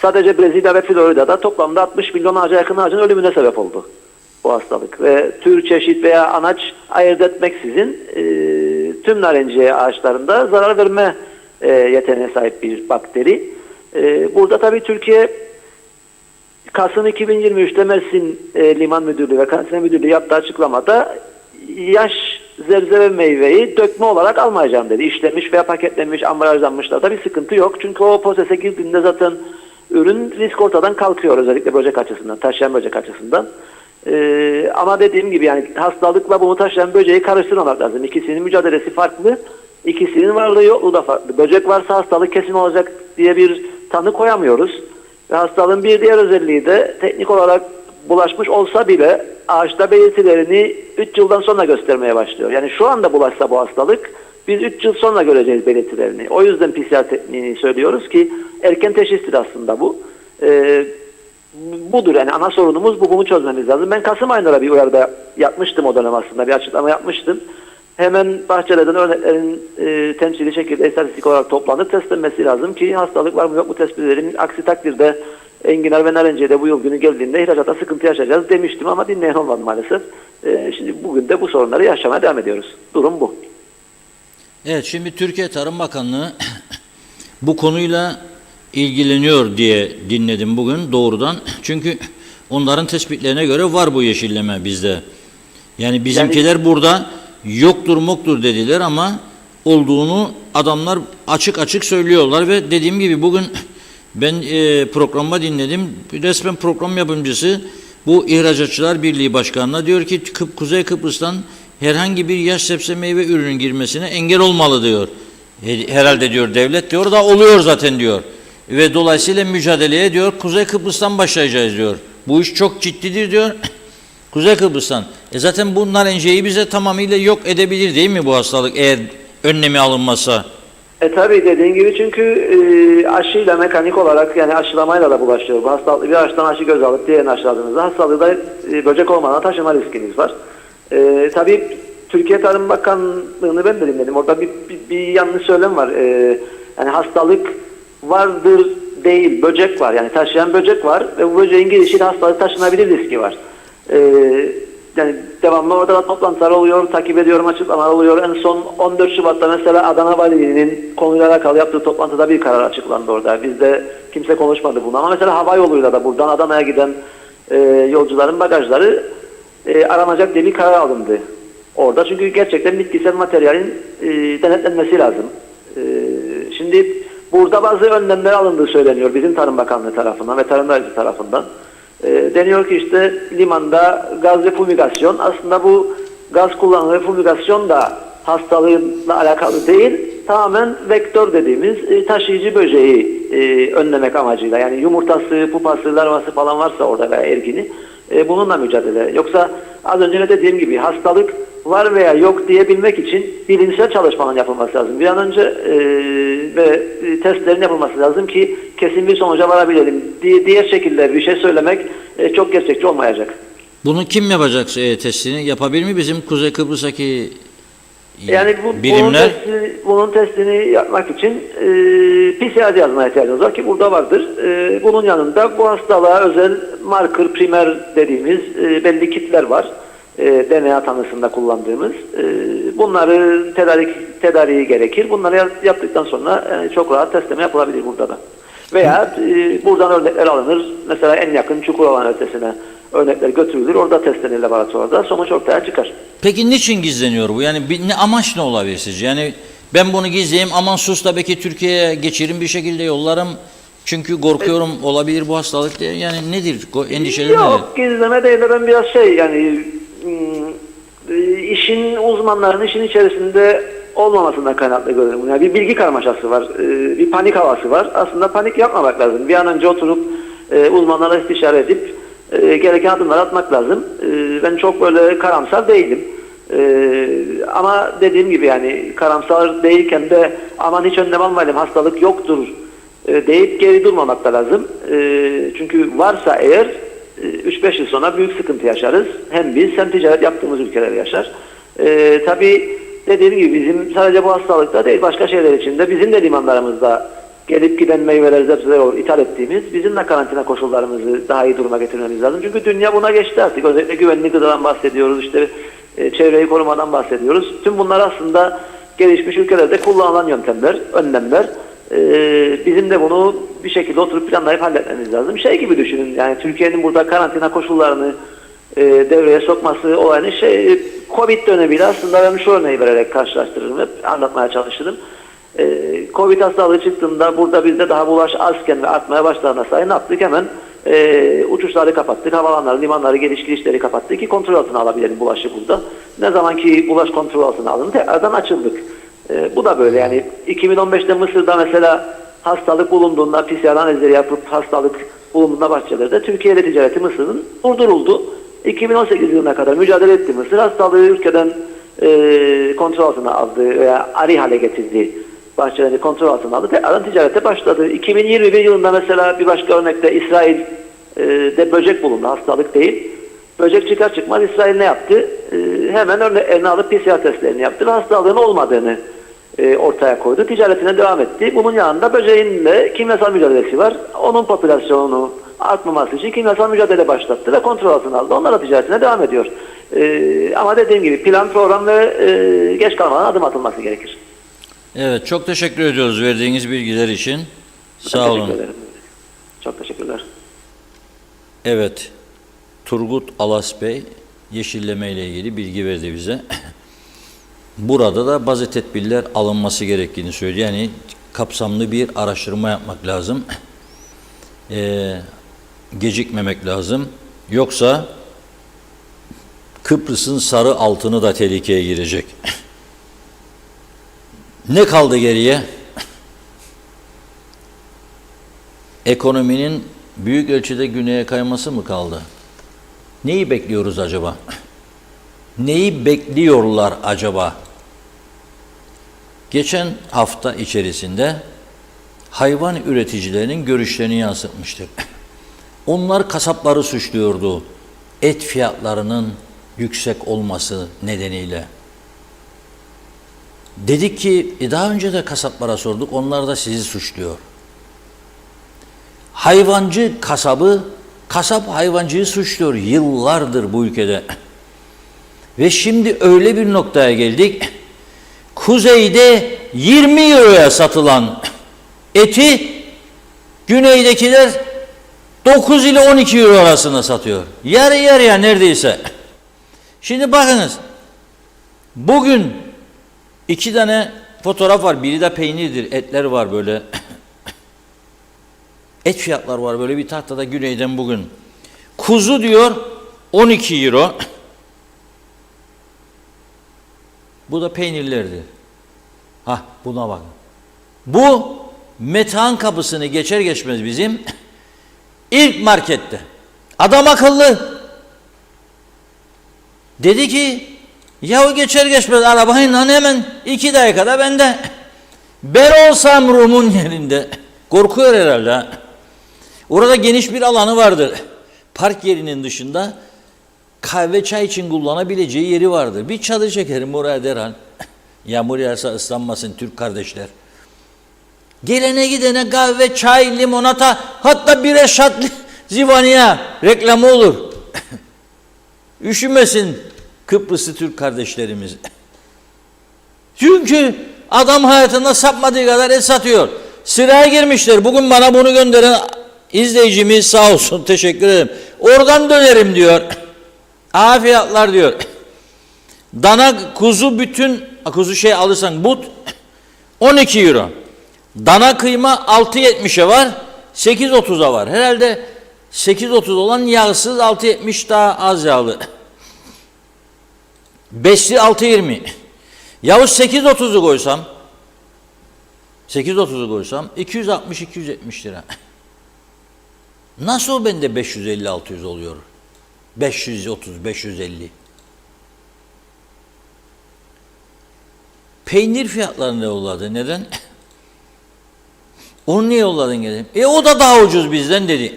sadece Brezilya ve Florida'da toplamda 60 milyon ağaca yakın ağacın ölümüne sebep oldu bu hastalık. Ve tür, çeşit veya anaç ayırt etmeksizin tüm narenciye ağaçlarında zarar verme yeteneğine sahip bir bakteri. Burada tabii Türkiye Kasım 2023'te Mersin Liman Müdürlüğü ve Karantina Müdürlüğü yaptığı açıklamada yaş zebze ve meyveyi dökme olarak almayacağım dedi. İşlenmiş veya paketlenmiş, ambalajlanmışlarda bir sıkıntı yok. Çünkü o prosese girdiğinde zaten ürün risk ortadan kalkıyor, özellikle böcek açısından, taşıyan böcek açısından. Ama dediğim gibi yani hastalıkla bunu taşıyan böceği karıştırmamak lazım. İkisinin mücadelesi farklı, ikisinin varlığı yokluğu da farklı. Böcek varsa hastalık kesin olacak diye bir tanı koyamıyoruz. Ve hastalığın bir diğer özelliği de teknik olarak bulaşmış olsa bile ağaçta belirtilerini 3 yıldan sonra göstermeye başlıyor. Yani şu anda bulaşsa bu hastalık biz 3 yıl sonra göreceğiz belirtilerini. O yüzden PCR tekniğini söylüyoruz ki erken teşhistir aslında bu. Budur yani ana sorunumuz bu, bunu çözmemiz lazım. Ben Kasım ayında bir uyarıda yapmıştım o dönem aslında, bir açıklama yapmıştım. Hemen bahçelerden örneklerin temsili şekilde istatistik olarak toplanıp testlenmesi lazım ki hastalık var mı yok mu tespit edelim. Aksi takdirde enginar ve narenciye de bu yıl günü geldiğinde ihracata sıkıntı yaşayacağız demiştim ama dinleyen olmadı maalesef. Şimdi bugün de bu sorunları yaşamaya devam ediyoruz. Durum bu. Evet, şimdi Türkiye Tarım Bakanlığı bu konuyla ilgileniyor diye dinledim bugün doğrudan. Çünkü onların tespitlerine göre var bu yeşilleme bizde. Yani bizimkiler burada yoktur moktur dediler ama olduğunu adamlar açık açık söylüyorlar ve dediğim gibi bugün Ben programı dinledim. Resmen program yapımcısı bu İhracatçılar Birliği Başkanı'na diyor ki Kuzey Kıbrıs'tan herhangi bir yaş sebze meyve ürünün girmesine engel olmalı diyor. Herhalde diyor devlet diyor da oluyor zaten diyor. Ve dolayısıyla mücadeleye diyor Kuzey Kıbrıs'tan başlayacağız diyor. Bu iş çok ciddidir diyor. Kuzey Kıbrıs'tan. Zaten bu narenceyi bize tamamıyla yok edebilir değil mi bu hastalık eğer önlemi alınmazsa? Tabii dediğin gibi çünkü aşıyla mekanik olarak yani aşılamayla da bulaşıyor. Bu hastalığı bir aşıdan aşı göz alıp diğerini aşıladığınızda hastalığı da böcek olmadan taşıma riskiniz var. Tabii Türkiye Tarım Bakanlığı'nı ben de dinledim. Orada bir yanlış söylem var. Yani hastalık vardır değil, böcek var. Yani taşıyan böcek var ve bu böceğin girişiyle hastalık taşınabilir riski var. Yani devamlı orada da toplantılar oluyor, takip ediyorum, açıklamalar oluyor. En son 14 Şubat'ta mesela Adana Valiliğinin konuyla alakalı yaptığı toplantıda bir karar açıklandı orada. Bizde kimse konuşmadı bunu ama mesela hava yoluyla da buradan Adana'ya giden yolcuların bagajları aranacak diye bir karar alındı orada. Çünkü gerçekten bitkisel materyalin denetlenmesi lazım. Şimdi burada bazı önlemler alındığı söyleniyor bizim Tarım Bakanlığı tarafından ve Tarım Dairesi tarafından. Deniyor ki işte limanda gaz ve fumigasyon. Aslında bu gaz kullanımı ve fumigasyon da hastalığıyla alakalı değil. Tamamen vektör dediğimiz taşıyıcı böceği önlemek amacıyla. Yani yumurtası, pupası, larvası falan varsa orada veya ergini bununla mücadele. Yoksa az önce de dediğim gibi hastalık var veya yok diyebilmek için bilimsel çalışmanın yapılması lazım. Bir an önce ve testlerin yapılması lazım ki kesin bir sonuca varabilelim. Diğer şekilde bir şey söylemek çok gerçekçi olmayacak. Bunu kim yapacak testini? Yapabilir mi bizim Kuzey Kıbrıs'taki yani bilimler? Bunun testini yapmak için PCR cihazına ihtiyacımız var ki burada vardır. Bunun yanında bu hastalığa özel marker, primer dediğimiz belli kitler var. DNA tanısında kullandığımız. Bunları tedariği gerekir. Bunları yaptıktan sonra çok rahat testleme yapılabilir burada da. Veya buradan örnekler alınır. Mesela en yakın Çukurova ötesine örnekler götürülür. Orada testlenir laboratuvarda. Sonuç ortaya çıkar. Peki niçin gizleniyor bu? Yani amaç ne olabilir sizce? Yani ben bunu gizleyeyim aman sus da belki Türkiye'ye geçirim bir şekilde yollarım. Çünkü korkuyorum olabilir bu hastalık diye. Yani nedir? Endişeleri nedir? Yok gizleme değil de ben biraz yani işin uzmanlarının işin içerisinde olmamasından kaynaklı görüyorum. Yani bir bilgi karmaşası var, bir panik havası var. Aslında panik yapmamak lazım. Bir an önce oturup uzmanlarla istişare edip gereken adımları atmak lazım. Ben çok böyle karamsar değilim. Ama dediğim gibi yani karamsar değilken de aman hiç önlem almayalım hastalık yoktur deyip geri durmamak da lazım. Çünkü varsa eğer 3-5 yıl sonra büyük sıkıntı yaşarız. Hem biz hem ticaret yaptığımız ülkeler yaşar. Tabii dediğim gibi bizim sadece bu hastalıkta değil başka şeyler için de bizim de limanlarımızda gelip giden meyveler, sebzeler ithal ettiğimiz bizim de karantina koşullarımızı daha iyi duruma getirmemiz lazım. Çünkü dünya buna geçti artık. Özellikle güvenli gıdadan bahsediyoruz. İşte çevreyi korumadan bahsediyoruz. Tüm bunlar aslında gelişmiş ülkelerde kullanılan yöntemler, önlemler. Bizim de bunu bir şekilde oturup planlayıp halletmemiz lazım. Şey gibi düşünün yani Türkiye'nin burada karantina koşullarını devreye sokması olayını Covid dönemiyle aslında ben şu örneği vererek karşılaştırırım hep anlatmaya çalışırım. Covid hastalığı çıktığında burada bizde daha bulaş azken ve artmaya başladığında sayı ne yaptık? Hemen uçuşları kapattık, havalanları, limanları, girişleri kapattık ki kontrol altına alabilelim bulaşı burada. Ne zaman ki bulaş kontrol altına alındı tekrardan açıldık. Bu da böyle yani 2015'te Mısır'da mesela hastalık bulunduğunda PCR analizleri yapıp hastalık bulunduğunda bahçelerde Türkiye ile ticareti Mısır'ın durduruldu. 2018 yılına kadar mücadele etti Mısır. Hastalığı ülkeden kontrol altına aldı veya ari hale getirdi. Bahçeleri kontrol altına aldı. Tekrardan ticarete başladı. 2021 yılında mesela bir başka örnekte İsrail'de böcek bulundu. Hastalık değil. Böcek çıkar çıkmaz İsrail ne yaptı? Hemen örneğini alıp PCR testlerini yaptı ve hastalığın olmadığını ortaya koydu. Ticaretine devam etti. Bunun yanında böceğin de kimyasal mücadelesi var. Onun popülasyonunu artmaması için kimyasal mücadele başlattı ve kontrol altına aldı. Onlar da ticaretine devam ediyor. Ama dediğim gibi plan, program ve geç kalmadan adım atılması gerekir. Evet, çok teşekkür ediyoruz verdiğiniz bilgiler için. Sağ olun. Teşekkür ederim. Çok teşekkürler. Evet, Turgut Alas Bey yeşilleme ile ilgili bilgi verdi bize. Burada da bazı tedbirler alınması gerektiğini söylüyor. Yani kapsamlı bir araştırma yapmak lazım. gecikmemek lazım. Yoksa Kıbrıs'ın sarı altını da tehlikeye girecek. Ne kaldı geriye? Ekonominin büyük ölçüde güneye kayması mı kaldı? Neyi bekliyoruz acaba? Neyi bekliyorlar acaba? Geçen hafta içerisinde hayvan üreticilerinin görüşlerini yansıtmıştık. Onlar kasapları suçluyordu. Et fiyatlarının yüksek olması nedeniyle. Dedik ki daha önce de kasaplara sorduk, onlar da sizi suçluyor. Hayvancı kasabı, kasap hayvancıyı suçluyor yıllardır bu ülkede. Ve şimdi öyle bir noktaya geldik. Kuzeyde 20 euroya satılan eti güneydekiler 9 ile 12 euro arasında satıyor. Yarı yarıya neredeyse. Şimdi bakınız. Bugün 2 tane fotoğraf var. Biri de peynirdir. Etler var böyle. Et fiyatlar var böyle bir tahtada güneyden bugün. Kuzu diyor 12 euro. Bu da peynirlerdir. Buna bakın. Bu Metehan kapısını geçer geçmez bizim ilk markette. Adam akıllı. Dedi ki ya geçer geçmez arabayla hemen 2 dakikada bende. Ben olsam Rum'un yerinde. Korkuyor herhalde. Orada geniş bir alanı vardır. Park yerinin dışında kahve çay için kullanabileceği yeri vardır. Bir çadır çekerim oraya derhal. Yağmur yağarsa ıslanmasın Türk kardeşler. Gelene gidene kahve, çay, limonata, hatta bir eşat zivaniya reklamı olur. Üşümesin Kıbrıslı Türk kardeşlerimiz. Çünkü adam hayatında sapmadığı kadar et satıyor. Sıraya girmişler. Bugün bana bunu gönderen izleyicimiz sağ olsun, teşekkür ederim. Oradan dönerim diyor. Fiyatlar diyor. Dana, kuzu kuzu alırsan but 12 euro. Dana kıyma 6.70'e var, 8.30'a var. Herhalde 8.30 olan yağsız, 6.70 daha az yağlı. Beşli 6.20. Yavuz 8.30'u koysam 260-270 lira. Nasıl o bende 550-600 oluyor? 530-550. Peynir fiyatlarını yolladı. Neden? Onu niye yolladın dedim. O da daha ucuz bizden dedi.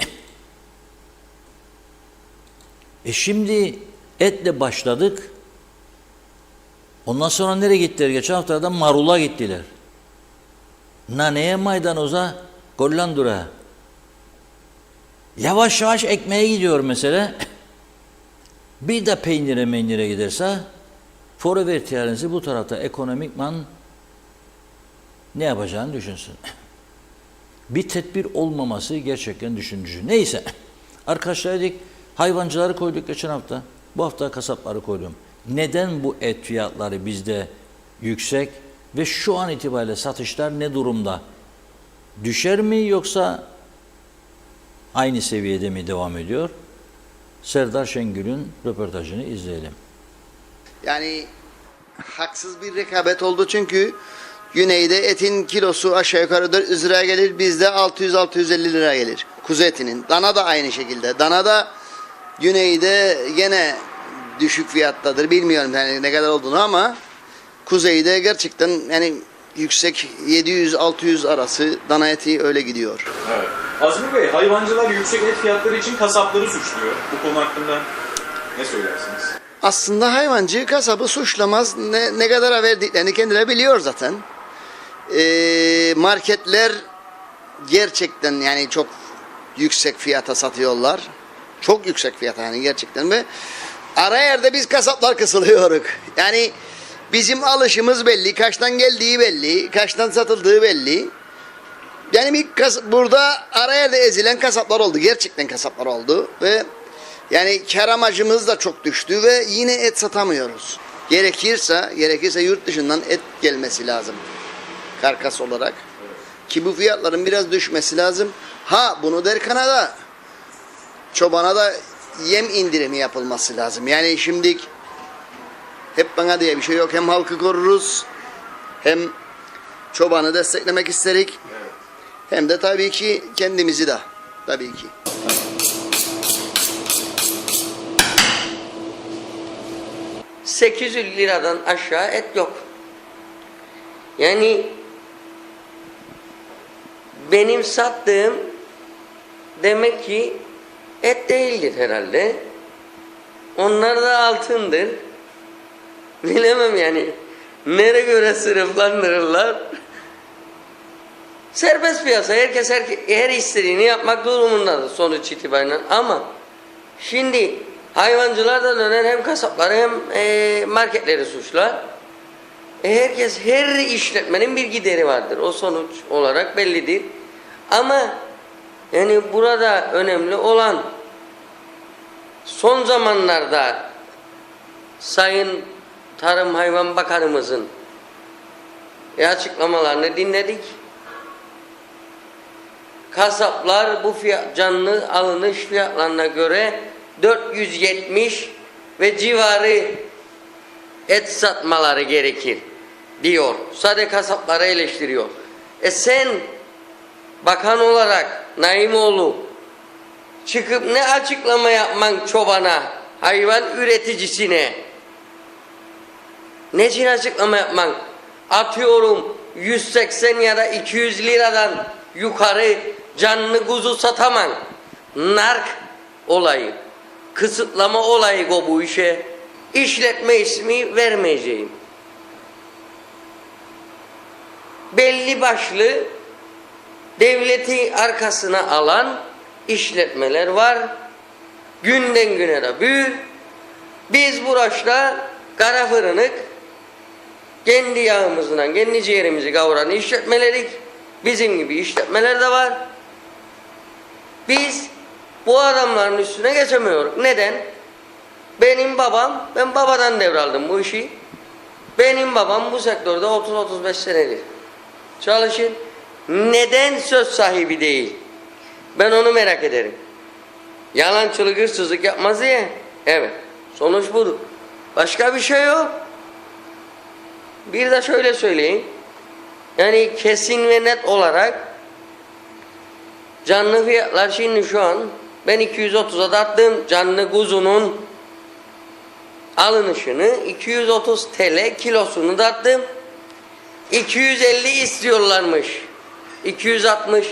Şimdi etle başladık. Ondan sonra nereye gittiler? Geçen haftada marula gittiler. Naneye, maydanoza, Gollandur'a. Yavaş yavaş ekmeğe gidiyor mesela. Bir de peynire giderse forvertiyarensi bu tarafta ekonomikman ne yapacağını düşünsün. Bir tedbir olmaması gerçekten düşündürücü. Neyse. Arkadaşlar dedik, hayvancıları koyduk geçen hafta. Bu hafta kasapları koydum. Neden bu et fiyatları bizde yüksek ve şu an itibariyle satışlar ne durumda? Düşer mi yoksa aynı seviyede mi devam ediyor? Serdar Şengül'ün röportajını izleyelim. Yani haksız bir rekabet oldu çünkü güneyde etin kilosu aşağı yukarı 400 liraya gelir, bizde 600-650 lira gelir. Kuzu etinin. Dana da aynı şekilde. Dana da güneyde gene düşük fiyattadır. Bilmiyorum yani ne kadar olduğunu ama kuzeyde gerçekten yani yüksek 700-600 arası dana eti öyle gidiyor. Evet. Azmi Bey, hayvancılar yüksek et fiyatları için kasapları suçluyor. Bu konu hakkında ne söylersiniz? Aslında hayvancı kasabı suçlamaz. Ne kadar verdiklerini kendileri biliyor zaten. Marketler gerçekten yani çok yüksek fiyata satıyorlar. Çok yüksek fiyata yani gerçekten ve ara yerde biz kasaplar kısılıyoruz. Yani bizim alışımız belli, kaçtan geldiği belli, kaçtan satıldığı belli. Yani burada ara yerde ezilen kasaplar oldu. Gerçekten kasaplar oldu ve yani kar amacımız da çok düştü ve yine et satamıyoruz. Gerekirse yurt dışından et gelmesi lazım. Karkas olarak. Ki bu fiyatların biraz düşmesi lazım. Ha bunu derken da çobana da yem indirimi yapılması lazım. Yani şimdi hep bana diye bir şey yok. Hem halkı koruruz hem çobanı desteklemek isterik. Hem de tabii ki kendimizi de tabii ki. $800 aşağı et yok. Yani benim sattığım demek ki et değildir herhalde. Onlar da altındır. Bilemem yani. Nereye göre sınıflandırırlar? Serbest piyasa. Herkes her istediğini yapmak durumundadır sonuç itibariyle. Ama şimdi hayvancılardan dönen hem kasapları hem marketleri suçlar. Herkes, her işletmenin bir gideri vardır. O sonuç olarak bellidir. Ama yani burada önemli olan son zamanlarda Sayın Tarım Hayvan Bakanımızın açıklamalarını dinledik. Kasaplar bu fiyat, canlı alınış fiyatlarına göre 470 ve civarı et satmaları gerekir diyor. Sadece kasapları eleştiriyor. Sen bakan olarak Naimoğlu çıkıp ne açıklama yapman çobana, hayvan üreticisine? Ne için açıklama yapman? Atıyorum 180 ya da 200 liradan yukarı canlı kuzu satamam. Nark olayı, kısıtlama olayı bu işe. İşletme ismi vermeyeceğim. Belli başlı devleti arkasına alan işletmeler var. Günden güne de büyür. Biz buraşta kara fırınık kendi yağımızdan, kendi ciğerimizi kavuran işletmelerik. Bizim gibi işletmeler de var. Biz bu adamların üstüne geçemiyoruz. Neden? Benim babam, ben babadan devraldım bu işi. Benim babam bu sektörde 30-35 senedir çalışır. Neden söz sahibi değil? Ben onu merak ederim. Yalancılık, hırsızlık yapmaz diye. Evet. Sonuç budur. Başka bir şey yok. Bir de şöyle söyleyeyim. Yani kesin ve net olarak canlı fiyatlar şimdi şu an ben 230'a tarttım. Canlı kuzunun alınışını 230 TL kilosunu tarttım. 250 istiyorlarmış. 260.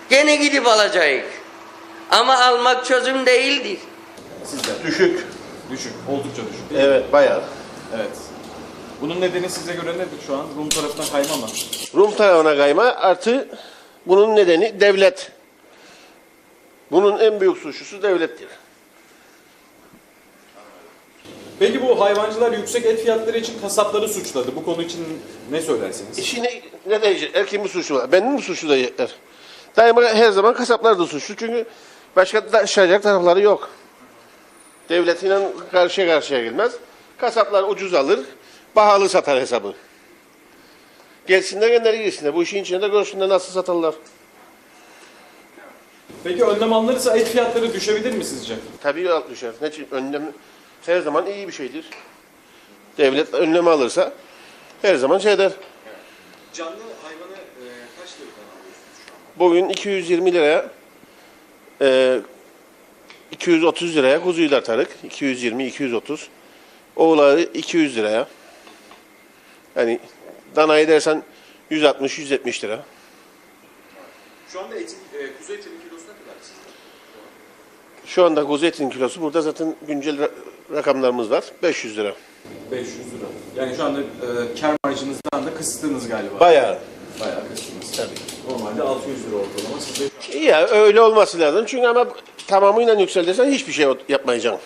Gene gidip alacağız. Ama almak çözüm değildir. Sizler. Düşük. Düşük. Oldukça düşük değil mi? Evet, bayağı. Evet. Bunun nedeni size göre nedir şu an? Rum tarafına kayma mı? Rum tarafına kayma artı bunun nedeni devlet. Bunun en büyük suçlusu devlettir. Peki bu hayvancılar yüksek et fiyatları için kasapları suçladı. Bu konu için ne söylersiniz? İşini ne diyecekler? Kim mi suçlu? Benim mi suçlu diyecekler? Daima her zaman kasaplar da suçlu. Çünkü başka taşıyacak tarafları yok. Devletiyle karşıya karşıya gelmez. Kasaplar ucuz alır, pahalı satar hesabı. Gelsinler kendileri girsinler. Bu işin içinde de görsünler nasıl satarlar. Peki önlem alınırsa et fiyatları düşebilir mi sizce? Tabii düşer. Ne için? Önlem her zaman iyi bir şeydir. Devlet önlem alırsa her zaman şey eder. Canlı hayvanı kaç liradan alıyorsunuz şu an? Bugün 220 liraya 230 liraya kuzuyu da tarık. 220-230. Oğlağı 200 liraya. Yani danayı dersen 160-170 lira. Şu anda kuzu etinin kilosu ne kadar sizde? Şu anda kuzu etinin kilosu burada zaten güncel rakamlarımız var. 500 lira. 500 lira. Yani şu anda kar marjınızdan da kıstınız galiba. Bayağı. Bayağı kıstınız. Tabii. Normalde 600 lira ortalama. Sizde Ya öyle olması lazım. Çünkü ama tamamıyla yükseltirsen hiçbir şey yapmayacaksın.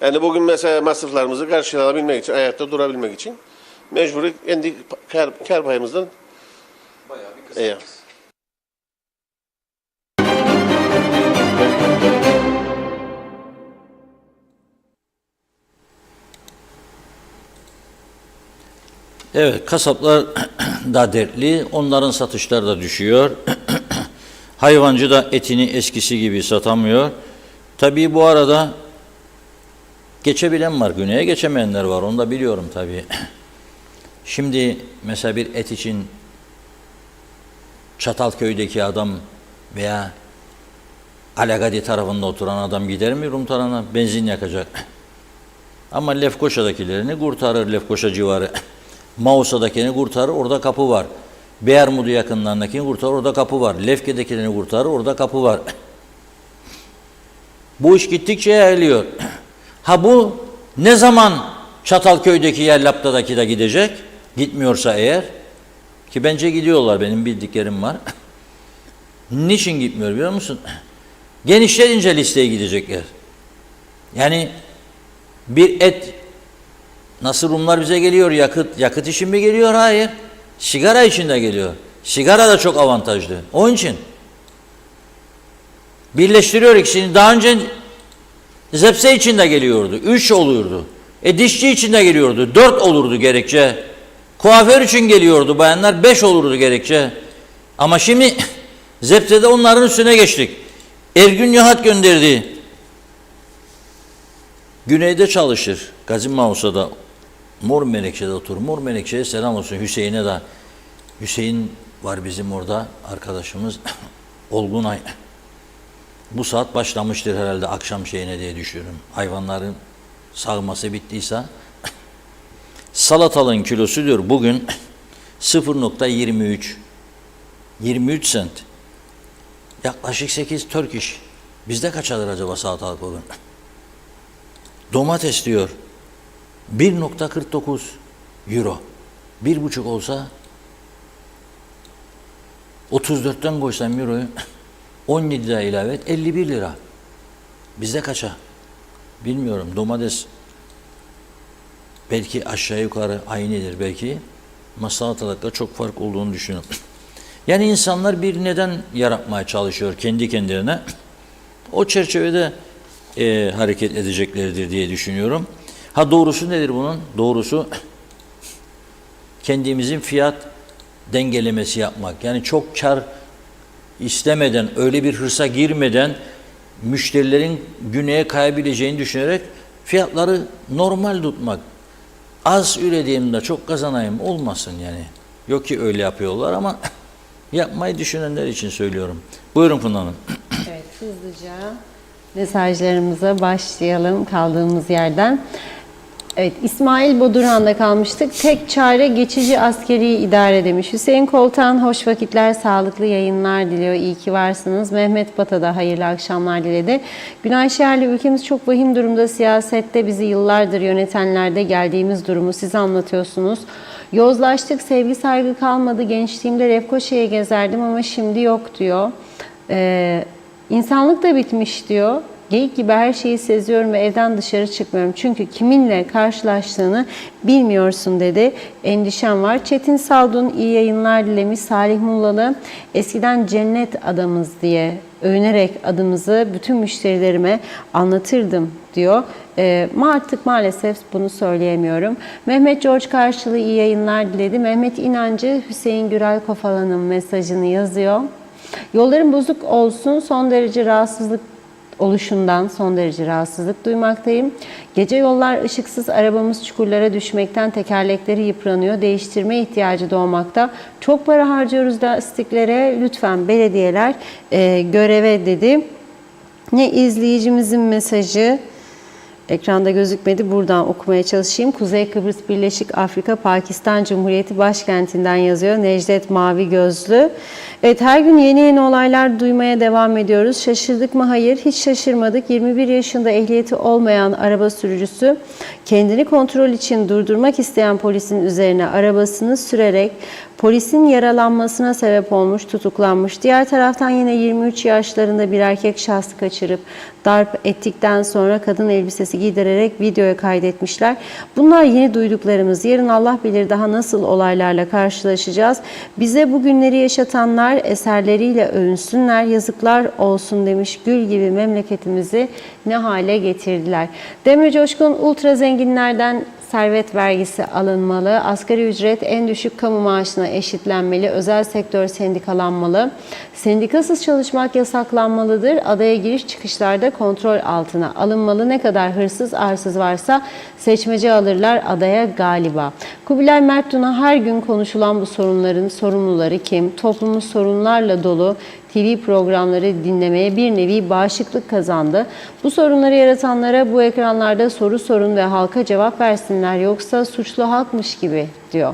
Yani bugün mesela masraflarımızı karşılayabilmek için, ayakta durabilmek için mecburi kendi kar payımızdan bayağı bir kıstınız. Evet, kasaplar da dertli, onların satışları da düşüyor. Hayvancı da etini eskisi gibi satamıyor. Tabii bu arada geçebilen var, güneye geçemeyenler var. Onu da biliyorum tabii. Şimdi mesela bir et için Çatalköy'deki adam veya Alagadi tarafında oturan adam gider mi Rum tarafına? Benzin yakacak. Ama Lefkoşa'dakilerini kurtarır, Lefkoşa civarı. Mausa'dakini kurtarır, orada kapı var. Beyermudu yakınlarındakini kurtarır, orada kapı var. Lefke'dekilerini kurtarır, orada kapı var. Bu iş gittikçe yayılıyor. Ha bu ne zaman Çatalköy'deki Yerlapta'daki de gidecek? Gitmiyorsa eğer, ki bence gidiyorlar, benim bildiklerim var. Niçin gitmiyor biliyor musun? Genişletince listeye gidecekler. Yani bir et, nasıl Rumlar bize geliyor, yakıt için mi geliyor? Hayır. Sigara için de geliyor. Sigara da çok avantajlı. Onun için birleştiriyor ikisini. Daha önce zepse için de geliyordu. 3 oluyordu. Dişçi için de geliyordu. 4 olurdu gerekçe. Kuaför için geliyordu bayanlar. 5 olurdu gerekçe. Ama şimdi zepsede onların üstüne geçtik. Ergün Nihat gönderdi. Güneyde çalışır. Gazi Mausa'da Mor Menekşe'de oturur. Mor Menekşe'ye selam olsun. Hüseyin'e de. Hüseyin var bizim orada arkadaşımız. Olgunay. Bu saat başlamıştır herhalde akşam şeyine diye düşünüyorum. Hayvanların sağması bittiyse. Salatalığın kilosu diyor bugün 0.23. 23 sent. Yaklaşık 8 Türk iş. Bizde kaç alır acaba salatalık bugün? Domates diyor 1.49 euro. 1,5 olsa 34'ten koysam euroyu 17 lira ilave et 51 lira. Bizde kaça? Bilmiyorum. Domates belki aşağı yukarı aynıdır belki. Ama salatalıkla çok fark olduğunu düşünüyorum. Yani insanlar bir neden yaratmaya çalışıyor kendi kendilerine. O çerçevede hareket edeceklerdir diye düşünüyorum. Ha doğrusu nedir bunun? Doğrusu kendimizin fiyat dengelemesi yapmak. Yani çok kar istemeden, öyle bir hırsa girmeden müşterilerin güneye kayabileceğini düşünerek fiyatları normal tutmak. Az üreteyim de çok kazanayım olmasın yani. Yok ki öyle yapıyorlar ama yapmayı düşünenler için söylüyorum. Buyurun Funda Hanım. Evet, hızlıca mesajlarımıza başlayalım kaldığımız yerden. Evet, İsmail Bodurhan'da kalmıştık. Tek çare geçici askeri idare demiş. Hüseyin Koltan, hoş vakitler, sağlıklı yayınlar diliyor. İyi ki varsınız. Mehmet Bata da hayırlı akşamlar diledi. Günay Şerli, ülkemiz çok vahim durumda. Siyasette bizi yıllardır yönetenlerde geldiğimiz durumu siz anlatıyorsunuz. Yozlaştık, sevgi saygı kalmadı. Gençliğimde Lefkoşa'ya gezerdim ama şimdi yok diyor. İnsanlık da bitmiş diyor. Geyik gibi her şeyi seziyorum ve evden dışarı çıkmıyorum. Çünkü kiminle karşılaştığını bilmiyorsun dedi. Endişem var. Çetin Saldun iyi yayınlar dilemiş. Salih Mullalı eskiden cennet adamız diye övünerek adımızı bütün müşterilerime anlatırdım diyor. Artık maalesef bunu söyleyemiyorum. Mehmet George karşılığı iyi yayınlar diledi. Mehmet İnancı Hüseyin Güray Kofalan'ın mesajını yazıyor. Yolların bozuk olsun, son derece rahatsızlık oluşundan son derece rahatsızlık duymaktayım. Gece yollar ışıksız, arabamız çukurlara düşmekten, tekerlekleri yıpranıyor, değiştirme ihtiyacı doğmakta. Çok para harcıyoruz lastiklere, lütfen belediyeler göreve dedi. Ne izleyicimizin mesajı ekranda gözükmedi. Buradan okumaya çalışayım. Kuzey Kıbrıs Birleşik Afrika Pakistan Cumhuriyeti başkentinden yazıyor. Necdet Mavi Gözlü. Evet, her gün yeni olaylar duymaya devam ediyoruz. Şaşırdık mı? Hayır, hiç şaşırmadık. 21 yaşında ehliyeti olmayan araba sürücüsü kendini kontrol için durdurmak isteyen polisin üzerine arabasını sürerek polisin yaralanmasına sebep olmuş, tutuklanmış. Diğer taraftan yine 23 yaşlarında bir erkek şahsı kaçırıp darp ettikten sonra kadın elbisesi giydirerek videoya kaydetmişler. Bunlar yeni duyduklarımız. Yarın Allah bilir daha nasıl olaylarla karşılaşacağız. Bize bu günleri yaşatanlar eserleriyle övünsünler, yazıklar olsun demiş. Gül gibi memleketimizi ne hale getirdiler. Demir Coşkun ultra zenginlerden servet vergisi alınmalı, asgari ücret en düşük kamu maaşına eşitlenmeli, özel sektör sendikalanmalı, sendikasız çalışmak yasaklanmalıdır, adaya giriş çıkışlarda kontrol altına alınmalı, ne kadar hırsız arsız varsa seçmece alırlar adaya galiba. Kubilay Merttun'a her gün konuşulan bu sorunların sorumluları kim? Toplumumuz sorunlarla dolu, TV programları dinlemeye bir nevi bağışıklık kazandı. Bu sorunları yaratanlara bu ekranlarda soru sorun ve halka cevap versinler yoksa suçlu halkmış gibi diyor.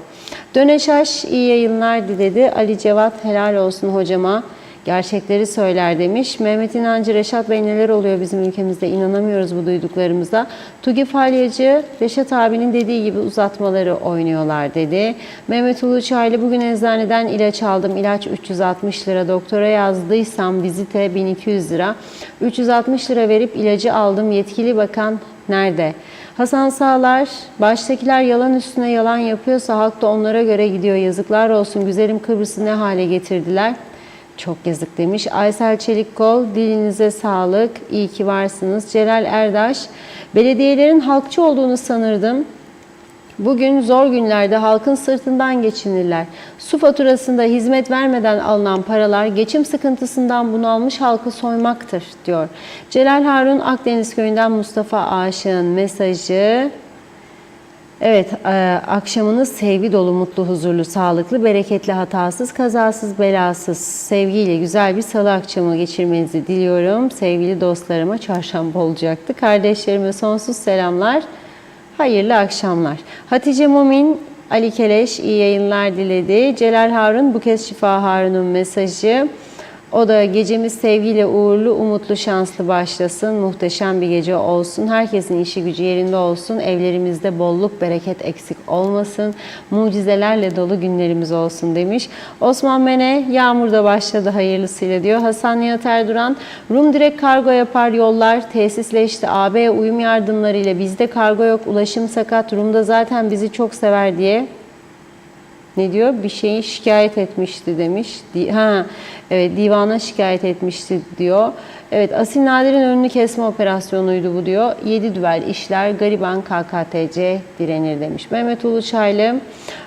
Döneşaş iyi yayınlar diledi. Ali Cevat helal olsun hocama. Gerçekleri söyler demiş. Mehmet İnancı, Reşat Bey neler oluyor bizim ülkemizde inanamıyoruz bu duyduklarımıza. Tugi Falyacı, Reşat abinin dediği gibi uzatmaları oynuyorlar dedi. Mehmet Uluçaylı, bugün eczaneden ilaç aldım. İlaç 360 lira. Doktora yazdıysam vizite 1200 lira. 360 lira verip ilacı aldım. Yetkili bakan nerede? Hasan Sağlar, baştakiler yalan üstüne yalan yapıyorsa halk da onlara göre gidiyor. Yazıklar olsun, güzelim Kıbrıs'ı ne hale getirdiler. Çok yazık demiş. Aysel Çelikkol, dilinize sağlık, iyi ki varsınız. Celal Erdaş, belediyelerin halkçı olduğunu sanırdım. Bugün zor günlerde halkın sırtından geçinirler. Su faturasında hizmet vermeden alınan paralar geçim sıkıntısından bunalmış halkı soymaktır diyor. Celal Harun, Akdeniz Köyü'nden Mustafa Aşık'ın mesajı. Evet, akşamınız sevgi dolu, mutlu, huzurlu, sağlıklı, bereketli, hatasız, kazasız, belasız, sevgiyle güzel bir salı akşamı geçirmenizi diliyorum. Sevgili dostlarıma çarşamba olacaktı. Kardeşlerime sonsuz selamlar, hayırlı akşamlar. Hatice Mumin, Ali Keleş iyi yayınlar diledi. Celal Harun, bu kez Şifa Harun'un mesajı. O da gecemiz sevgiyle uğurlu, umutlu, şanslı başlasın. Muhteşem bir gece olsun. Herkesin işi gücü yerinde olsun. Evlerimizde bolluk, bereket eksik olmasın. Mucizelerle dolu günlerimiz olsun demiş. Osman Mene, yağmur da başladı hayırlısıyla diyor. Hasan Nihat Erduran, Rum direkt kargo yapar, yollar tesisleşti. AB uyum yardımlarıyla bizde kargo yok, ulaşım sakat. Rum'da zaten bizi çok sever diye ne diyor? Bir şeyi şikayet etmişti demiş. Evet, divana şikayet etmişti diyor. Evet, Asil Nadir'in önünü kesme operasyonuydu bu diyor. 7 düvel işler, gariban KKTC direnir demiş. Mehmet Uluçaylı,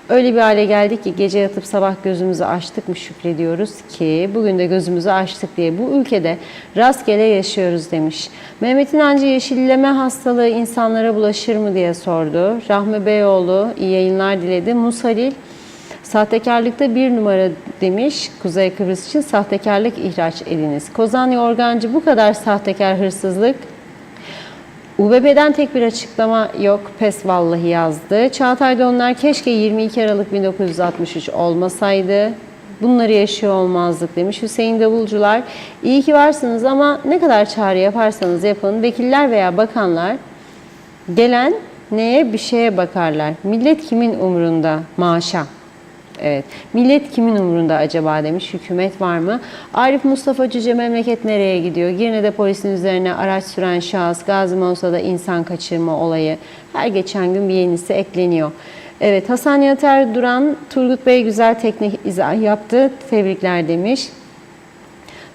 öyle bir hale geldik ki gece yatıp sabah gözümüzü açtık mı şükrediyoruz ki bugün de gözümüzü açtık diye bu ülkede rastgele yaşıyoruz demiş. Mehmet İnancı, yeşilleme hastalığı insanlara bulaşır mı diye sordu. Rahmi Beyoğlu iyi yayınlar diledi. Musalil, sahtekarlıkta bir numara demiş. Kuzey Kıbrıs için sahtekarlık ihraç ediniz. Kozan Yorgancı, bu kadar sahtekar hırsızlık. UBP'den tek bir açıklama yok. Pes vallahi yazdı. Çağatay Donlar, keşke 22 Aralık 1963 olmasaydı. Bunları yaşıyor olmazdık demiş. Hüseyin Davulcular, iyi ki varsınız ama ne kadar çağrı yaparsanız yapın. Vekiller veya bakanlar gelen neye bir şeye bakarlar. Millet kimin umurunda? Maaşa. Evet. Millet kimin umurunda acaba demiş. Hükümet var mı? Arif Mustafa Cüce, memleket nereye gidiyor? Girne'de polisin üzerine araç süren şahıs, Gazi Mosa'da insan kaçırma olayı. Her geçen gün bir yenisi ekleniyor. Evet, Hasan Yater Duran, Turgut Bey güzel teknik izah yaptı. Tebrikler demiş.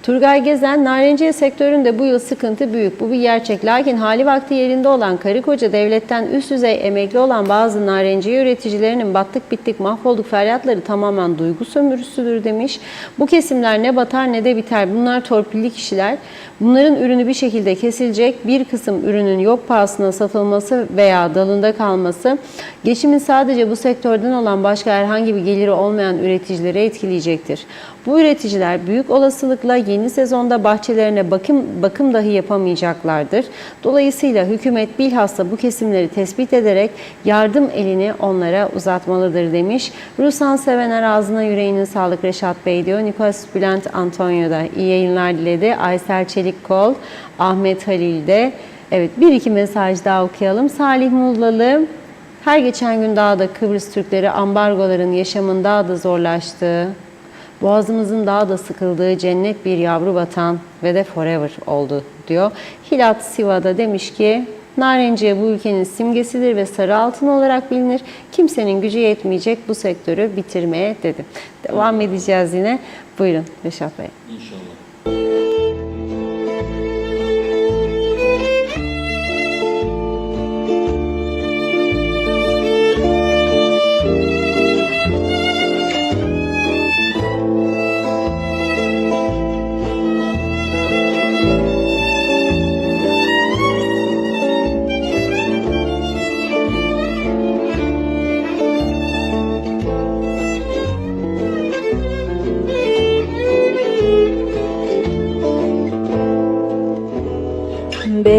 Turgay Gezen, narenciye sektöründe bu yıl sıkıntı büyük. Bu bir gerçek. Lakin hali vakti yerinde olan, karı koca devletten üst düzey emekli olan bazı narenciye üreticilerinin battık bittik mahvolduk feryatları tamamen duygu sömürüsüdür demiş. Bu kesimler ne batar ne de biter. Bunlar torpilli kişiler. Bunların ürünü bir şekilde kesilecek. Bir kısım ürünün yok pahasına satılması veya dalında kalması geçimin sadece bu sektörden olan başka herhangi bir geliri olmayan üreticileri etkileyecektir. Bu üreticiler büyük olasılıkla yeni sezonda bahçelerine bakım dahi yapamayacaklardır. Dolayısıyla hükümet bilhassa bu kesimleri tespit ederek yardım elini onlara uzatmalıdır demiş. Rusan Sevener, ağzına yüreğinin sağlık Reşat Bey diyor. Nikos Bülent Antonio da iyi yayınlar diledi. Aysel Çelikkol, Ahmet Halil de. Evet, bir iki mesaj daha okuyalım. Salih Muğlalı, her geçen gün daha da Kıbrıs Türkleri ambargoların yaşamın daha da zorlaştığı, boğazımızın daha da sıkıldığı cennet bir yavru vatan ve de forever oldu diyor. Hilat Siva'da demiş ki, narenciye bu ülkenin simgesidir ve sarı altın olarak bilinir. Kimsenin gücü yetmeyecek bu sektörü bitirmeye dedi. Devam edeceğiz yine. Buyurun Reşat Bey. İnşallah.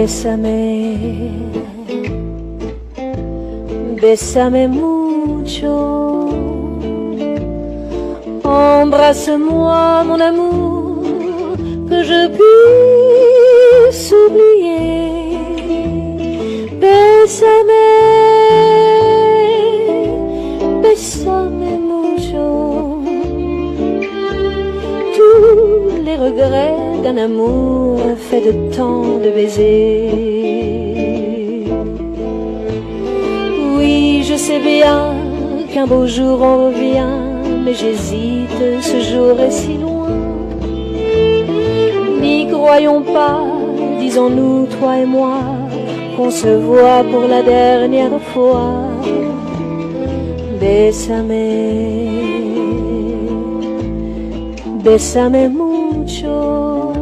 Bésame, bésame mucho. Embrasse-moi, mon amour, que je puisse oublier. Bésame, bésame mucho. Tous les regrets d'un amour fait de tant de baisers. Oui, je sais bien qu'un beau jour on revient, mais j'hésite, ce jour est si loin. N'y croyons pas, disons-nous, toi et moi, qu'on se voit pour la dernière fois. Bésame, bésame mucho.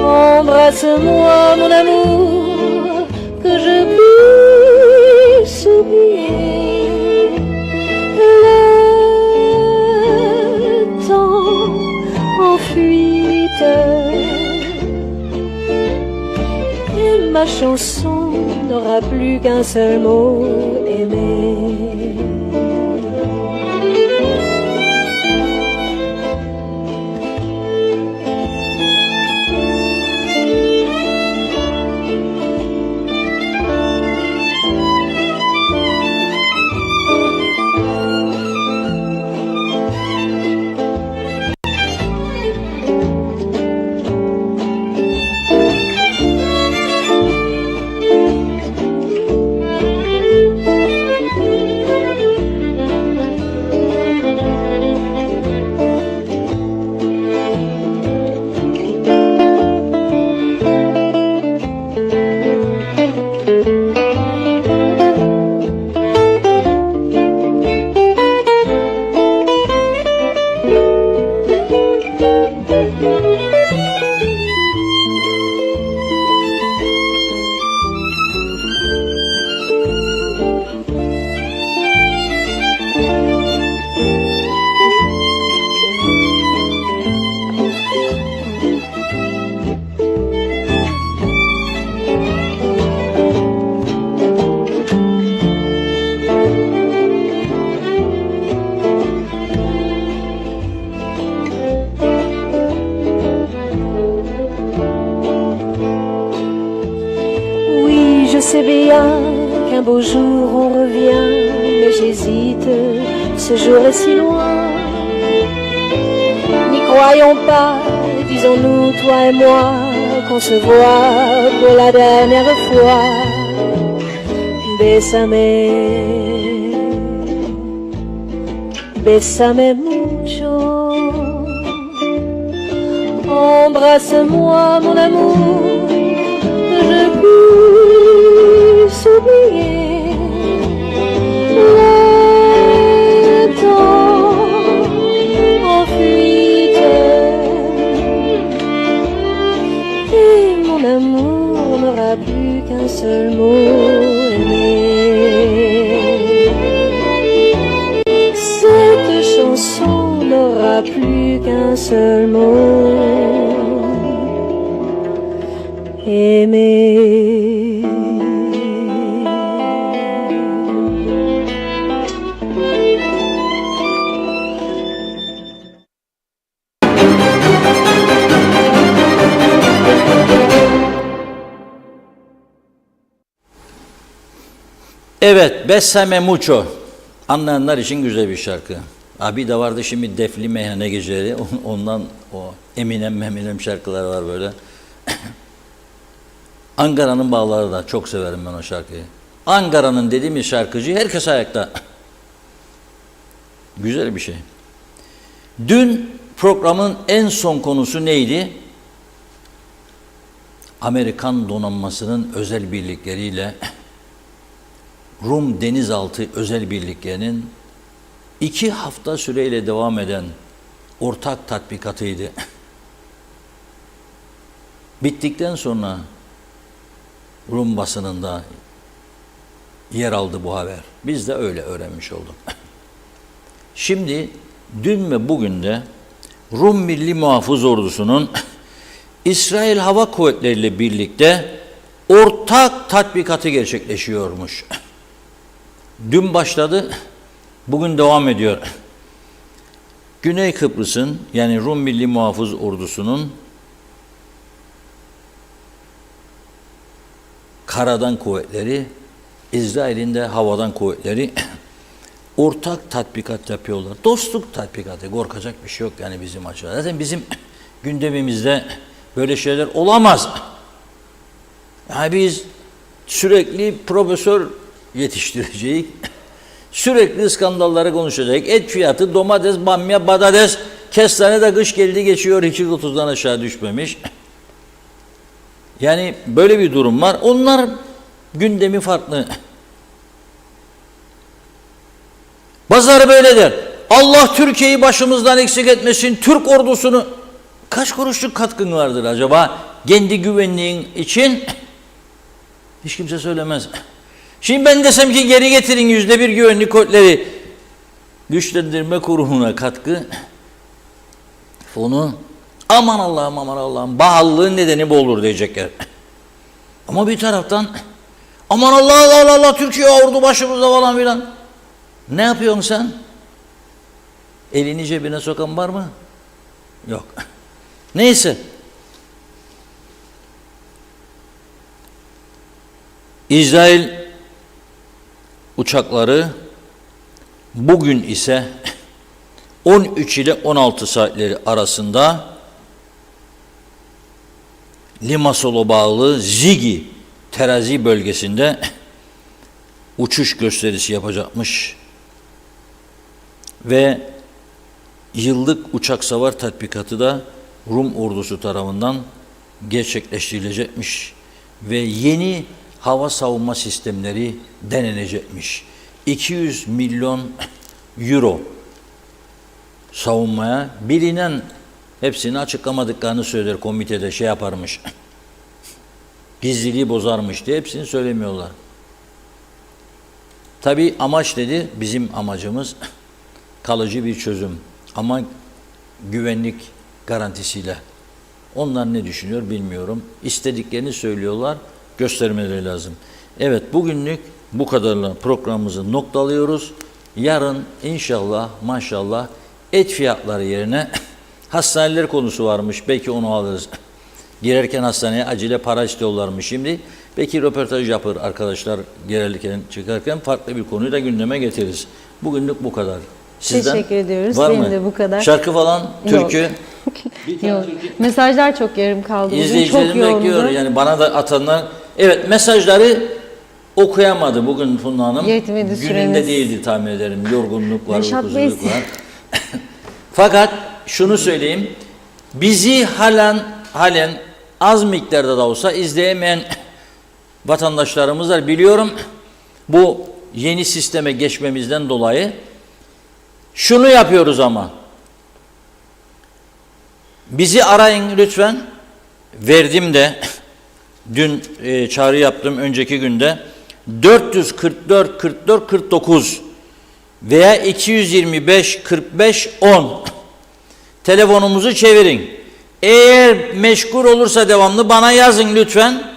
Embrasse-moi, mon amour, que je puisse oublier. Le temps en fuite et ma chanson n'aura plus qu'un seul mot, aimer. Je sais bien qu'un beau jour on revient, mais j'hésite, ce jour est si loin. N'y croyons pas, disons-nous, toi et moi, qu'on se voit pour la dernière fois. Bésame, bésame mucho. Embrasse-moi, mon amour, que je puisse oublier le temps en fuite. Et mon amour n'aura plus qu'un seul mot, aimer. Cette chanson n'aura plus qu'un seul mot, aimer. Evet, Bessame Mucho. Anlayanlar için güzel bir şarkı. Abi de vardı şimdi Defli Meyhane Geceleri. Ondan o Eminem şarkılar var böyle. Ankara'nın Bağları da çok severim ben o şarkıyı. Ankara'nın dediğimiz şarkıcı herkes ayakta. Güzel bir şey. Dün programın en son konusu neydi? Amerikan donanmasının özel birlikleriyle Rum denizaltı özel birliklerinin 2 hafta süreyle devam eden ortak tatbikatıydı. Bittikten sonra Rum basınında yer aldı bu haber. Biz de öyle öğrenmiş olduk. Şimdi dün ve bugün de Rum Milli Muhafız Ordusu'nun İsrail Hava Kuvvetleri ile birlikte ortak tatbikatı gerçekleşiyormuş. Dün başladı, bugün devam ediyor. Güney Kıbrıs'ın yani Rum Milli Muhafız Ordusu'nun karadan kuvvetleri, İsrail'in de havadan kuvvetleri ortak tatbikat yapıyorlar. Dostluk tatbikatı, korkacak bir şey yok yani bizim açıdan. Zaten bizim gündemimizde böyle şeyler olamaz. Yani biz sürekli profesör yetiştireceğiz. Sürekli skandalları konuşacak. Et fiyatı, domates, bamya, patates, kestane de kış geldi geçiyor. 230'dan aşağı düşmemiş. Yani böyle bir durum var. Onlar gündemi farklı. Bazıları böyle der. Allah Türkiye'yi başımızdan eksik etmesin. Türk ordusunu kaç kuruşluk katkın vardır acaba? Kendi güvenliğin için hiç kimse söylemez. Şimdi ben desem ki geri getirin %1 güvenlik kuvvetleri güçlendirme kurumuna katkı fonu, aman Allah'ım aman Allah'ım bağlılığın nedeni bu olur diyecekler. Ama bir taraftan aman Allah Allah Allah, Allah Türkiye ordu başımızda falan filan. Ne yapıyorsun sen? Elini cebine sokan var mı? Yok. Neyse. İsrail uçakları bugün ise 13 ile 16 saatleri arasında Limassol'a bağlı Zigi terazi bölgesinde uçuş gösterisi yapacakmış ve yıllık uçak savar tatbikatı da Rum ordusu tarafından gerçekleştirilecekmiş ve yeni hava savunma sistemleri denenecekmiş. 200 milyon euro savunmaya, bilinen hepsini açıklamadıklarını söyler, komitede şey yaparmış. Gizliliği bozarmış diye hepsini söylemiyorlar. Tabii amaç dedi, bizim amacımız kalıcı bir çözüm ama güvenlik garantisiyle. Onlar ne düşünüyor bilmiyorum. İstediklerini söylüyorlar, göstermeleri lazım. Evet, bugünlük bu kadarla programımızı noktalıyoruz. Yarın inşallah maşallah et fiyatları yerine hastaneler konusu varmış. Belki onu alırız. Girerken hastaneye acile para istiyorlarmış şimdi. Belki röportaj yapar arkadaşlar girerken çıkarken farklı bir konuyu da gündeme getiririz. Bugünlük bu kadar. Sizden teşekkür ediyoruz. Var Benim mı? de bu kadar. Şarkı falan, türkü. Yok. Mesajlar çok yarım kaldı. Bugün çok İzleyicilerim bekliyor. yoğundu. Yani bana da atanlar. Evet, mesajları okuyamadı bugün Funda Hanım. Yetmedi Gününde süremiz. değildi tahmin ederim. Yorgunluk var, Reşat Bey, uykusuzluk var. Fakat şunu söyleyeyim. Bizi halen az miktarda da olsa izleyemeyen vatandaşlarımız var. Biliyorum bu yeni sisteme geçmemizden dolayı şunu yapıyoruz ama. Bizi arayın lütfen. Verdim de dün çağrı yaptım önceki günde 444 44 49 veya 225 45 10 telefonumuzu çevirin. Eğer meşgul olursa devamlı bana yazın lütfen.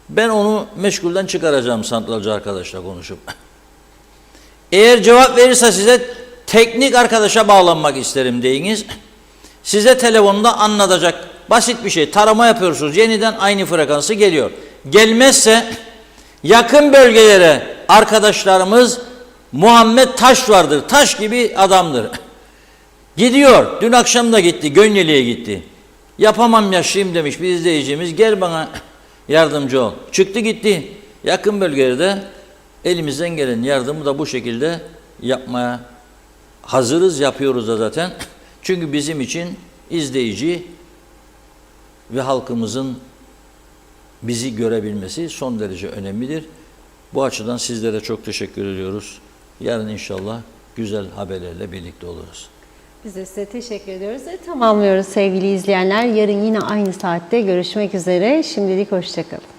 Ben onu meşgulden çıkaracağım santralcı arkadaşla konuşup. Eğer cevap verirse size teknik arkadaşa bağlanmak isterim deyiniz. Size telefonda anlatacak basit bir şey. Tarama yapıyorsunuz. Yeniden aynı frekansı geliyor. Gelmezse yakın bölgelere arkadaşlarımız Muhammed Taş vardır. Taş gibi adamdır. Gidiyor. Dün akşam da gitti. Gönyeli'ye gitti. Yapamam yaşlıyım demiş bir izleyicimiz. Gel bana yardımcı ol. Çıktı gitti. Yakın bölgelerde elimizden gelen yardımı da bu şekilde yapmaya hazırız. Yapıyoruz da zaten. Çünkü bizim için izleyici ve halkımızın bizi görebilmesi son derece önemlidir. Bu açıdan sizlere çok teşekkür ediyoruz. Yarın inşallah güzel haberlerle birlikte oluruz. Biz de size teşekkür ediyoruz ve tamamlıyoruz sevgili izleyenler. Yarın yine aynı saatte görüşmek üzere. Şimdilik hoşça kalın.